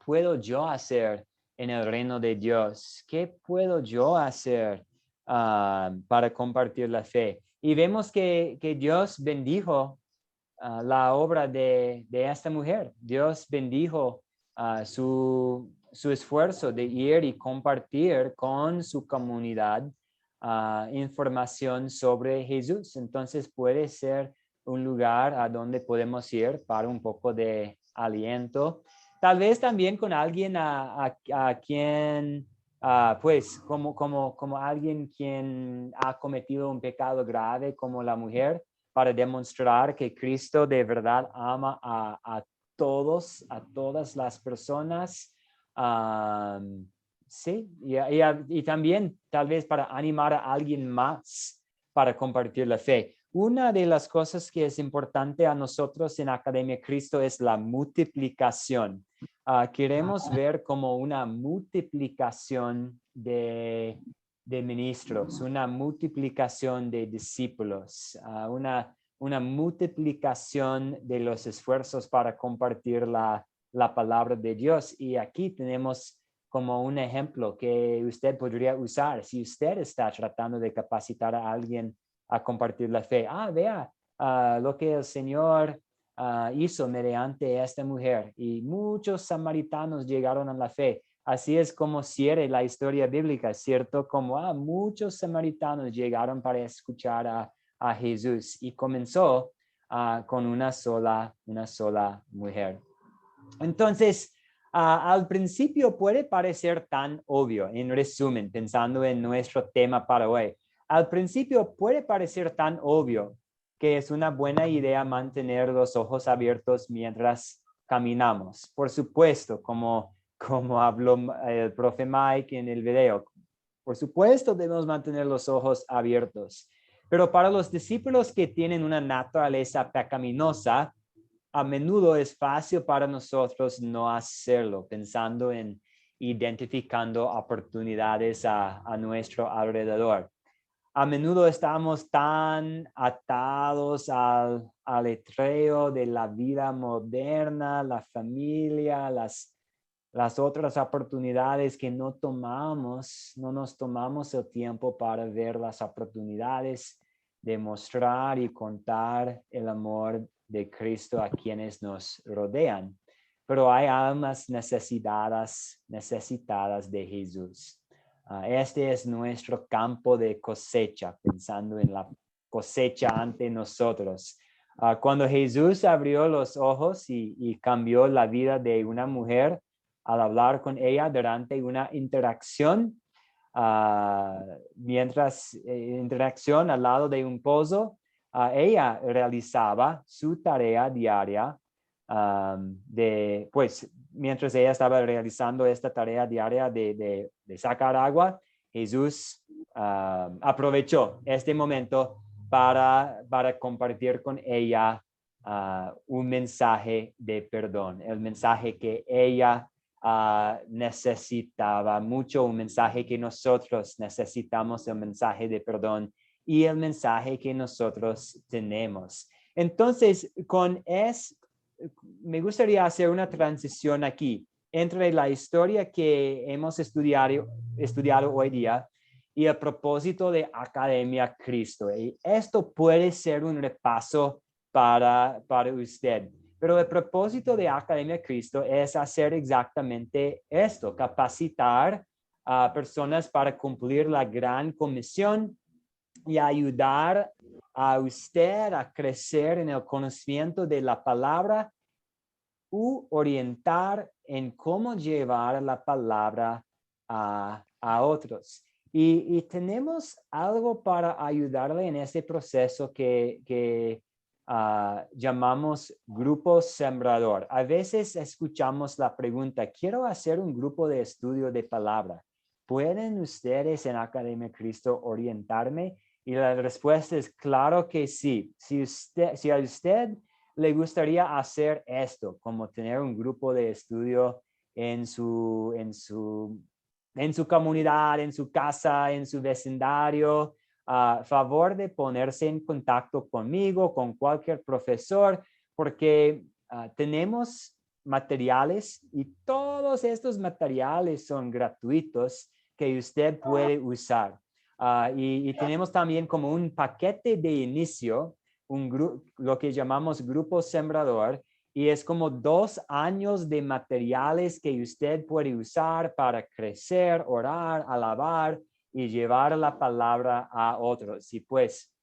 puedo yo hacer en el reino de Dios? ¿Qué puedo yo hacer para compartir la fe? Y vemos que Dios bendijo la obra de esta mujer. Dios bendijo su esfuerzo de ir y compartir con su comunidad información sobre Jesús. Entonces puede ser un lugar a donde podemos ir para un poco de aliento. Tal vez también con alguien a quien, pues, como alguien quien ha cometido un pecado grave como la mujer, para demostrar que Cristo de verdad ama a todos, a todas las personas. Sí, y también tal vez para animar a alguien más para compartir la fe. Una de las cosas que es importante a nosotros en Academia Cristo es la multiplicación. Queremos ver como una multiplicación de ministros, una multiplicación de discípulos, una multiplicación de los esfuerzos para compartir la palabra de Dios. Y aquí tenemos como un ejemplo que usted podría usar si usted está tratando de capacitar a alguien a compartir la fe. Vea lo que el Señor hizo mediante esta mujer, y muchos samaritanos llegaron a la fe. Así es como cierra la historia bíblica, ¿cierto? Como muchos samaritanos llegaron para escuchar a Jesús, y comenzó con una sola mujer. Entonces, al principio puede parecer tan obvio, en resumen, pensando en nuestro tema para hoy. Al principio puede parecer tan obvio que es una buena idea mantener los ojos abiertos mientras caminamos. Por supuesto, como habló el profe Mike en el video, por supuesto debemos mantener los ojos abiertos. Pero para los discípulos que tienen una naturaleza pecaminosa, a menudo es fácil para nosotros no hacerlo, pensando en identificando oportunidades a nuestro alrededor. A menudo estamos tan atados al aletreo de la vida moderna, la familia, las otras oportunidades que no nos tomamos el tiempo para ver las oportunidades de mostrar y contar el amor de Cristo a quienes nos rodean. Pero hay almas necesitadas de Jesús. Este es nuestro campo de cosecha, pensando en la cosecha ante nosotros. Cuando Jesús abrió los ojos y cambió la vida de una mujer al hablar con ella durante una interacción, interacción al lado de un pozo, ella realizaba su tarea diaria mientras ella estaba realizando esta tarea diaria de sacar agua. Jesús aprovechó este momento para compartir con ella un mensaje de perdón, el mensaje que ella necesitaba mucho, un mensaje que nosotros necesitamos, el mensaje de perdón y el mensaje que nosotros tenemos. Entonces, me gustaría hacer una transición aquí entre la historia que hemos estudiado hoy día y el propósito de Academia Cristo. Y esto puede ser un repaso para usted. Pero el propósito de Academia Cristo es hacer exactamente esto, capacitar a personas para cumplir la gran comisión y ayudar a usted a crecer en el conocimiento de la palabra u orientar en cómo llevar la palabra a otros. Y tenemos algo para ayudarle en este proceso que llamamos grupo sembrador. A veces escuchamos la pregunta, quiero hacer un grupo de estudio de palabra. ¿Pueden ustedes en Academia Cristo orientarme? Y la respuesta es claro que sí. Si a usted le gustaría hacer esto, como tener un grupo de estudio en su comunidad, en su casa, en su vecindario, favor de ponerse en contacto conmigo, con cualquier profesor, porque tenemos materiales y todos estos materiales son gratuitos que usted puede usar. Y tenemos también como un paquete de inicio, lo que llamamos grupo sembrador, y es como 2 años de materiales que usted puede usar para crecer, orar, alabar y llevar la palabra a otros. Y pues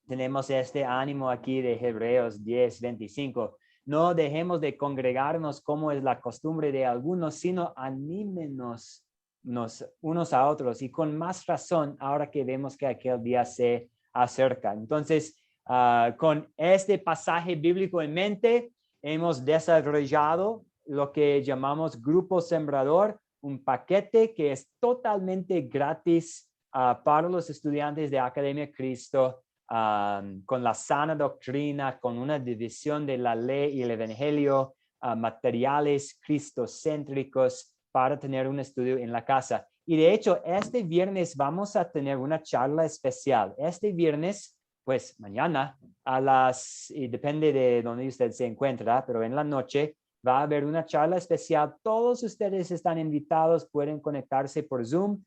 tenemos este ánimo aquí de Hebreos 10:25. No dejemos de congregarnos como es la costumbre de algunos, sino anímenos unos a otros, y con más razón ahora que vemos que aquel día se acerca. Entonces, con este pasaje bíblico en mente, hemos desarrollado lo que llamamos Grupo Sembrador, un paquete que es totalmente gratis para los estudiantes de Academia Cristo, con la sana doctrina, con una división de la ley y el evangelio, materiales cristocéntricos para tener un estudio en la casa. Y de hecho, este viernes vamos a tener una charla especial. Este viernes, pues mañana, y depende de dónde usted se encuentra, pero en la noche va a haber una charla especial. Todos ustedes están invitados, pueden conectarse por Zoom.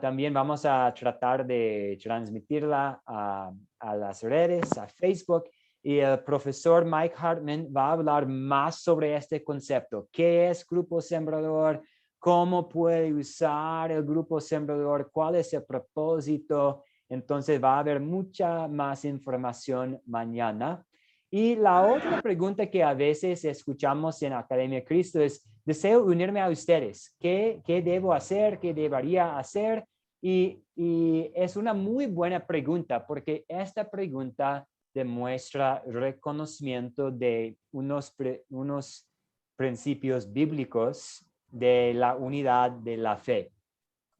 También vamos a tratar de transmitirla a las redes, a Facebook, y el profesor Mike Hartman va a hablar más sobre este concepto. ¿Qué es Grupo Sembrador? ¿Cómo puede usar el Grupo Sembrador? ¿Cuál es el propósito? Entonces va a haber mucha más información mañana. Y la otra pregunta que a veces escuchamos en Academia Cristo es: deseo unirme a ustedes. ¿Qué debo hacer? ¿Qué debería hacer? Y es una muy buena pregunta, porque esta pregunta demuestra reconocimiento de unos principios bíblicos de la unidad de la fe.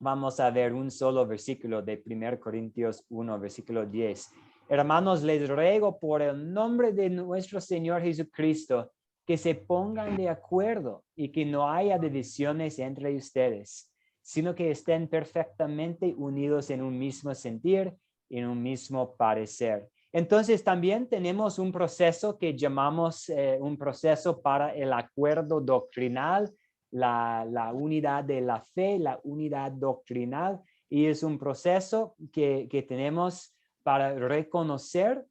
Vamos a ver un solo versículo de 1 Corintios 1, versículo 10. Hermanos, les ruego por el nombre de nuestro Señor Jesucristo que se pongan de acuerdo y que no haya divisiones entre ustedes, sino que estén perfectamente unidos en un mismo sentir, en un mismo parecer. Entonces también tenemos un proceso que llamamos un proceso para el acuerdo doctrinal, la unidad de la fe, la unidad doctrinal, y es un proceso que tenemos para reconocer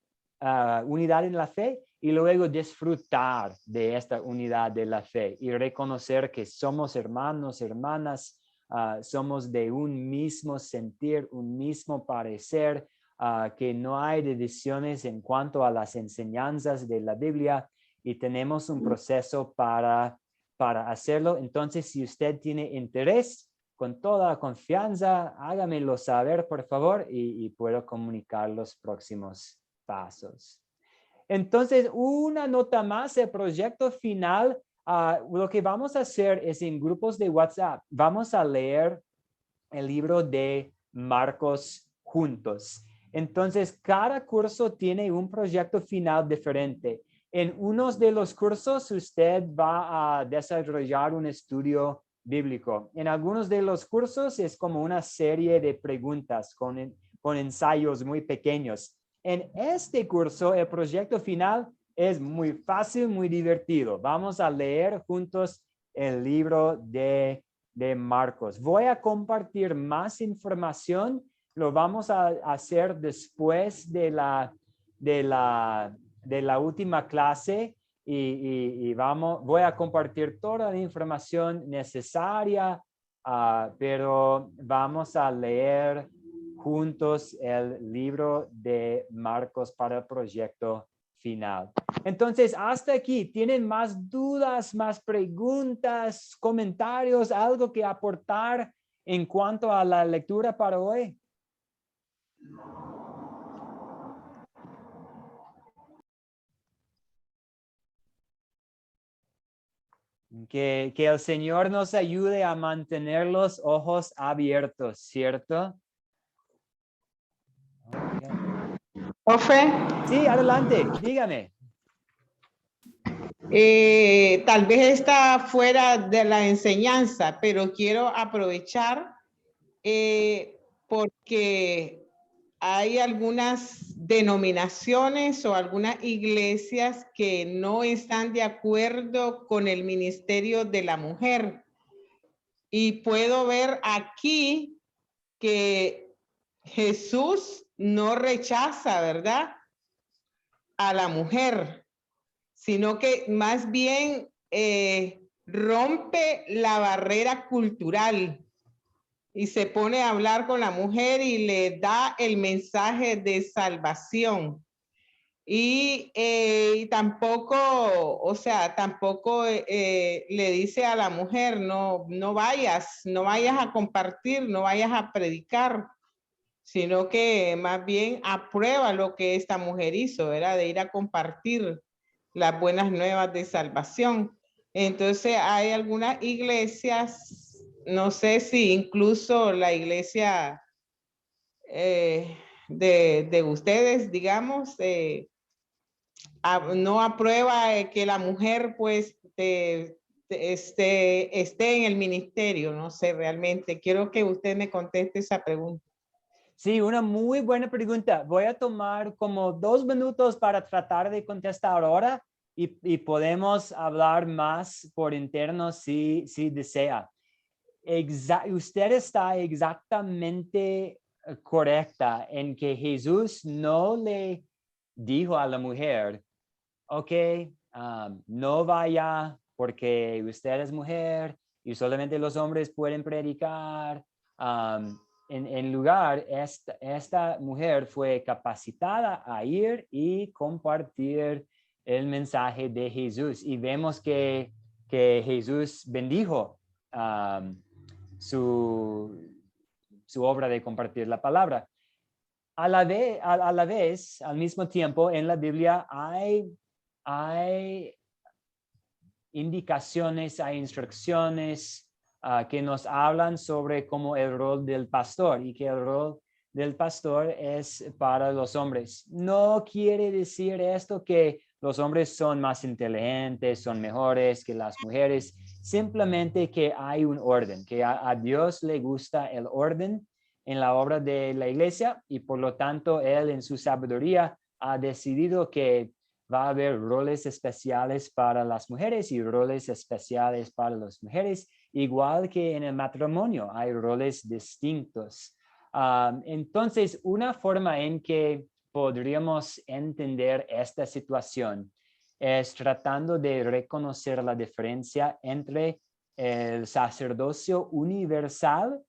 unidad en la fe y luego disfrutar de esta unidad de la fe y reconocer que somos hermanos, hermanas, somos de un mismo sentir, un mismo parecer, que no hay divisiones en cuanto a las enseñanzas de la Biblia, y tenemos un proceso para hacerlo. Entonces, si usted tiene interés, con toda confianza, hágamelo saber, por favor, y puedo comunicar los próximos pasos. Entonces, una nota más, el proyecto final, lo que vamos a hacer es en grupos de WhatsApp, vamos a leer el libro de Marcos juntos. Entonces, cada curso tiene un proyecto final diferente. En unos de los cursos, usted va a desarrollar un estudio bíblico. En algunos de los cursos es como una serie de preguntas con ensayos muy pequeños. En este curso, el proyecto final es muy fácil, muy divertido. Vamos a leer juntos el libro de Marcos. Voy a compartir más información. Lo vamos a hacer después de la última clase, y voy a compartir toda la información necesaria, pero vamos a leer juntos el libro de Marcos para el proyecto final. Entonces, hasta aquí, ¿tienen más dudas, más preguntas, comentarios, algo que aportar en cuanto a la lectura para hoy? Que el Señor nos ayude a mantener los ojos abiertos, ¿cierto? Profe, Sí, adelante, dígame. tal vez está fuera de la enseñanza, pero quiero aprovechar porque hay algunas denominaciones o algunas iglesias que no están de acuerdo con el ministerio de la mujer. Y puedo ver aquí que Jesús no rechaza, ¿verdad?, a la mujer, sino que más bien rompe la barrera cultural y se pone a hablar con la mujer y le da el mensaje de salvación. Y tampoco, o sea, tampoco le dice a la mujer, no vayas a compartir, no vayas a predicar, sino que más bien aprueba lo que esta mujer hizo, era de ir a compartir las buenas nuevas de salvación. Entonces hay algunas iglesias, no sé si incluso la iglesia de ustedes, digamos, no aprueba que la mujer pues esté en el ministerio, no sé realmente. Quiero que usted me conteste esa pregunta. Sí, una muy buena pregunta. Voy a tomar como 2 minutos para tratar de contestar ahora y podemos hablar más por interno si desea. Usted está exactamente correcta en que Jesús no le dijo a la mujer, ok, no vaya porque usted es mujer y solamente los hombres pueden predicar. En lugar, esta mujer fue capacitada a ir y compartir el mensaje de Jesús. Y vemos que Jesús bendijo su obra de compartir la palabra. A la vez, al mismo tiempo, en la Biblia hay indicaciones, hay instrucciones que nos hablan sobre cómo el rol del pastor y que el rol del pastor es para los hombres. No quiere decir esto que los hombres son más inteligentes, son mejores que las mujeres, simplemente que hay un orden, que a Dios le gusta el orden en la obra de la iglesia y por lo tanto Él en su sabiduría ha decidido que va a haber roles especiales para las mujeres y roles especiales para las mujeres, igual que en el matrimonio hay roles distintos. Entonces, una forma en que podríamos entender esta situación es tratando de reconocer la diferencia entre el sacerdocio universal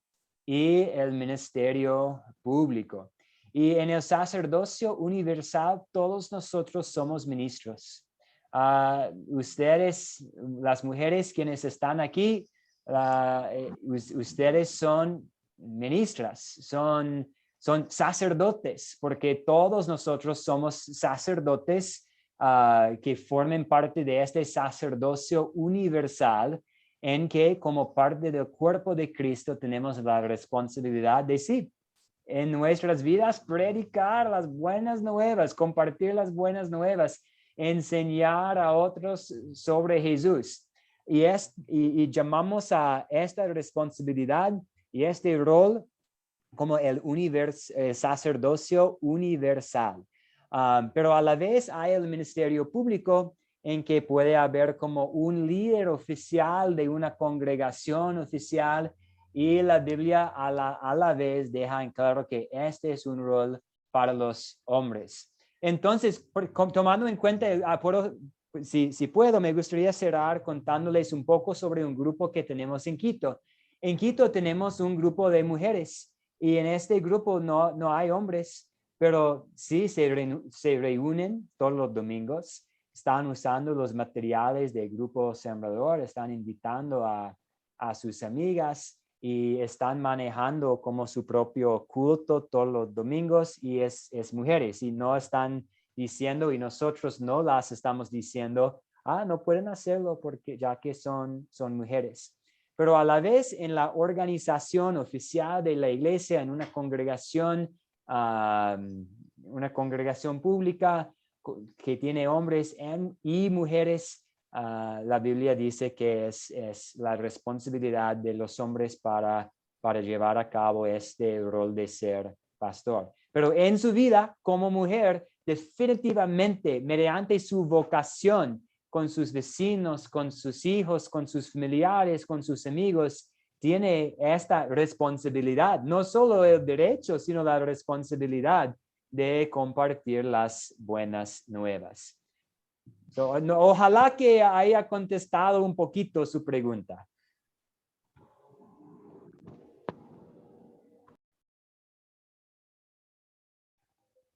y el ministerio público. Y en el sacerdocio universal, todos nosotros somos ministros. Ustedes, las mujeres quienes están aquí, ustedes son ministras, son sacerdotes, porque todos nosotros somos sacerdotes que formen parte de este sacerdocio universal en que como parte del cuerpo de Cristo tenemos la responsabilidad de sí, en nuestras vidas predicar las buenas nuevas, compartir las buenas nuevas, enseñar a otros sobre Jesús. Y llamamos a esta responsabilidad y este rol como el sacerdocio universal. Pero a la vez hay el ministerio público en que puede haber como un líder oficial de una congregación oficial y la Biblia a la vez deja en claro que este es un rol para los hombres. Entonces, tomando en cuenta, si puedo, me gustaría cerrar contándoles un poco sobre un grupo que tenemos en Quito. En Quito tenemos un grupo de mujeres y en este grupo no hay hombres, pero sí se reúnen todos los domingos. Están usando los materiales del grupo Sembrador, están invitando a sus amigas y están manejando como su propio culto todos los domingos y es mujeres y no están diciendo y nosotros no las estamos diciendo, no pueden hacerlo porque ya que son mujeres. Pero a la vez en la organización oficial de la iglesia, en una congregación pública, que tiene hombres y mujeres, la Biblia dice que es la responsabilidad de los hombres para llevar a cabo este rol de ser pastor. Pero en su vida como mujer, definitivamente, mediante su vocación con sus vecinos, con sus hijos, con sus familiares, con sus amigos, tiene esta responsabilidad, no solo el derecho, sino la responsabilidad de compartir las buenas nuevas. Ojalá que haya contestado un poquito su pregunta.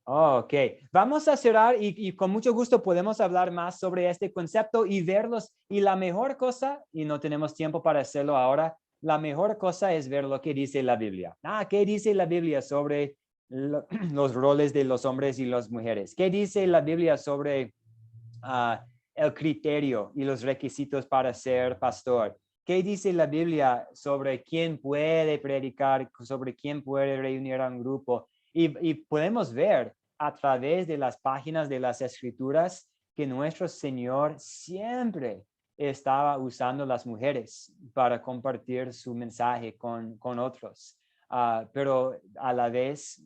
Ok, vamos a cerrar y con mucho gusto podemos hablar más sobre este concepto y verlos. Y la mejor cosa, y no tenemos tiempo para hacerlo ahora, la mejor cosa es ver lo que dice la Biblia. ¿Qué dice la Biblia sobre los roles de los hombres y las mujeres? ¿Qué dice la Biblia sobre el criterio y los requisitos para ser pastor? ¿Qué dice la Biblia sobre quién puede predicar, sobre quién puede reunir a un grupo? Y podemos ver a través de las páginas de las Escrituras que nuestro Señor siempre estaba usando las mujeres para compartir su mensaje con otros. Pero a la vez,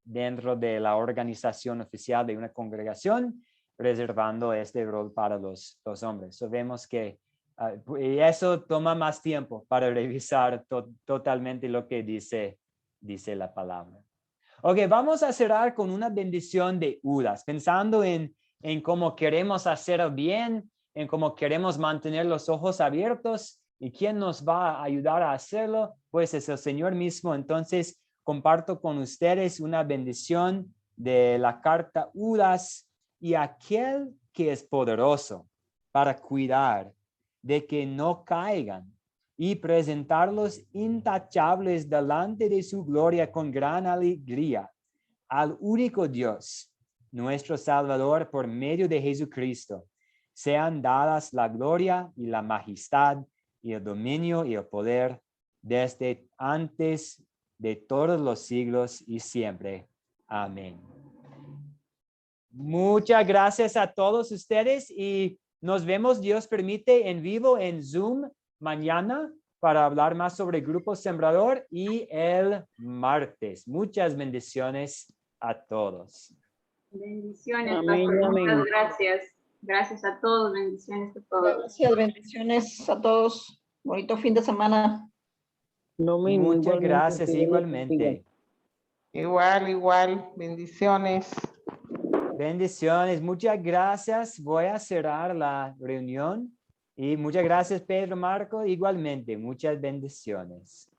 dentro de la organización oficial de una congregación, reservando este rol para los hombres. So vemos que y eso toma más tiempo para revisar totalmente lo que dice la palabra. Ok, vamos a cerrar con una bendición de Udas, pensando en cómo queremos hacer el bien, en cómo queremos mantener los ojos abiertos y quién nos va a ayudar a hacerlo, pues es el Señor mismo. Entonces, comparto con ustedes una bendición de la carta Udas: y aquel que es poderoso para cuidar de que no caigan y presentarlos intachables delante de su gloria con gran alegría, al único Dios, nuestro Salvador, por medio de Jesucristo, sean dadas la gloria y la majestad y el dominio y el poder desde antes de todos los siglos y siempre. Amén. Muchas gracias a todos ustedes y nos vemos, Dios permite, en vivo en Zoom mañana para hablar más sobre Grupo Sembrador y el martes. Muchas bendiciones a todos. Bendiciones, Amén, pastor. amén. Muchas gracias. Gracias a todos. Bendiciones a todos. Gracias, bendiciones a todos. Bonito fin de semana. Lo mismo, Muchas igualmente, gracias, que Dios los igualmente. Igual. Bendiciones. Bendiciones, muchas gracias. Voy a cerrar la reunión y muchas gracias, Pedro, Marco, igualmente. Muchas bendiciones.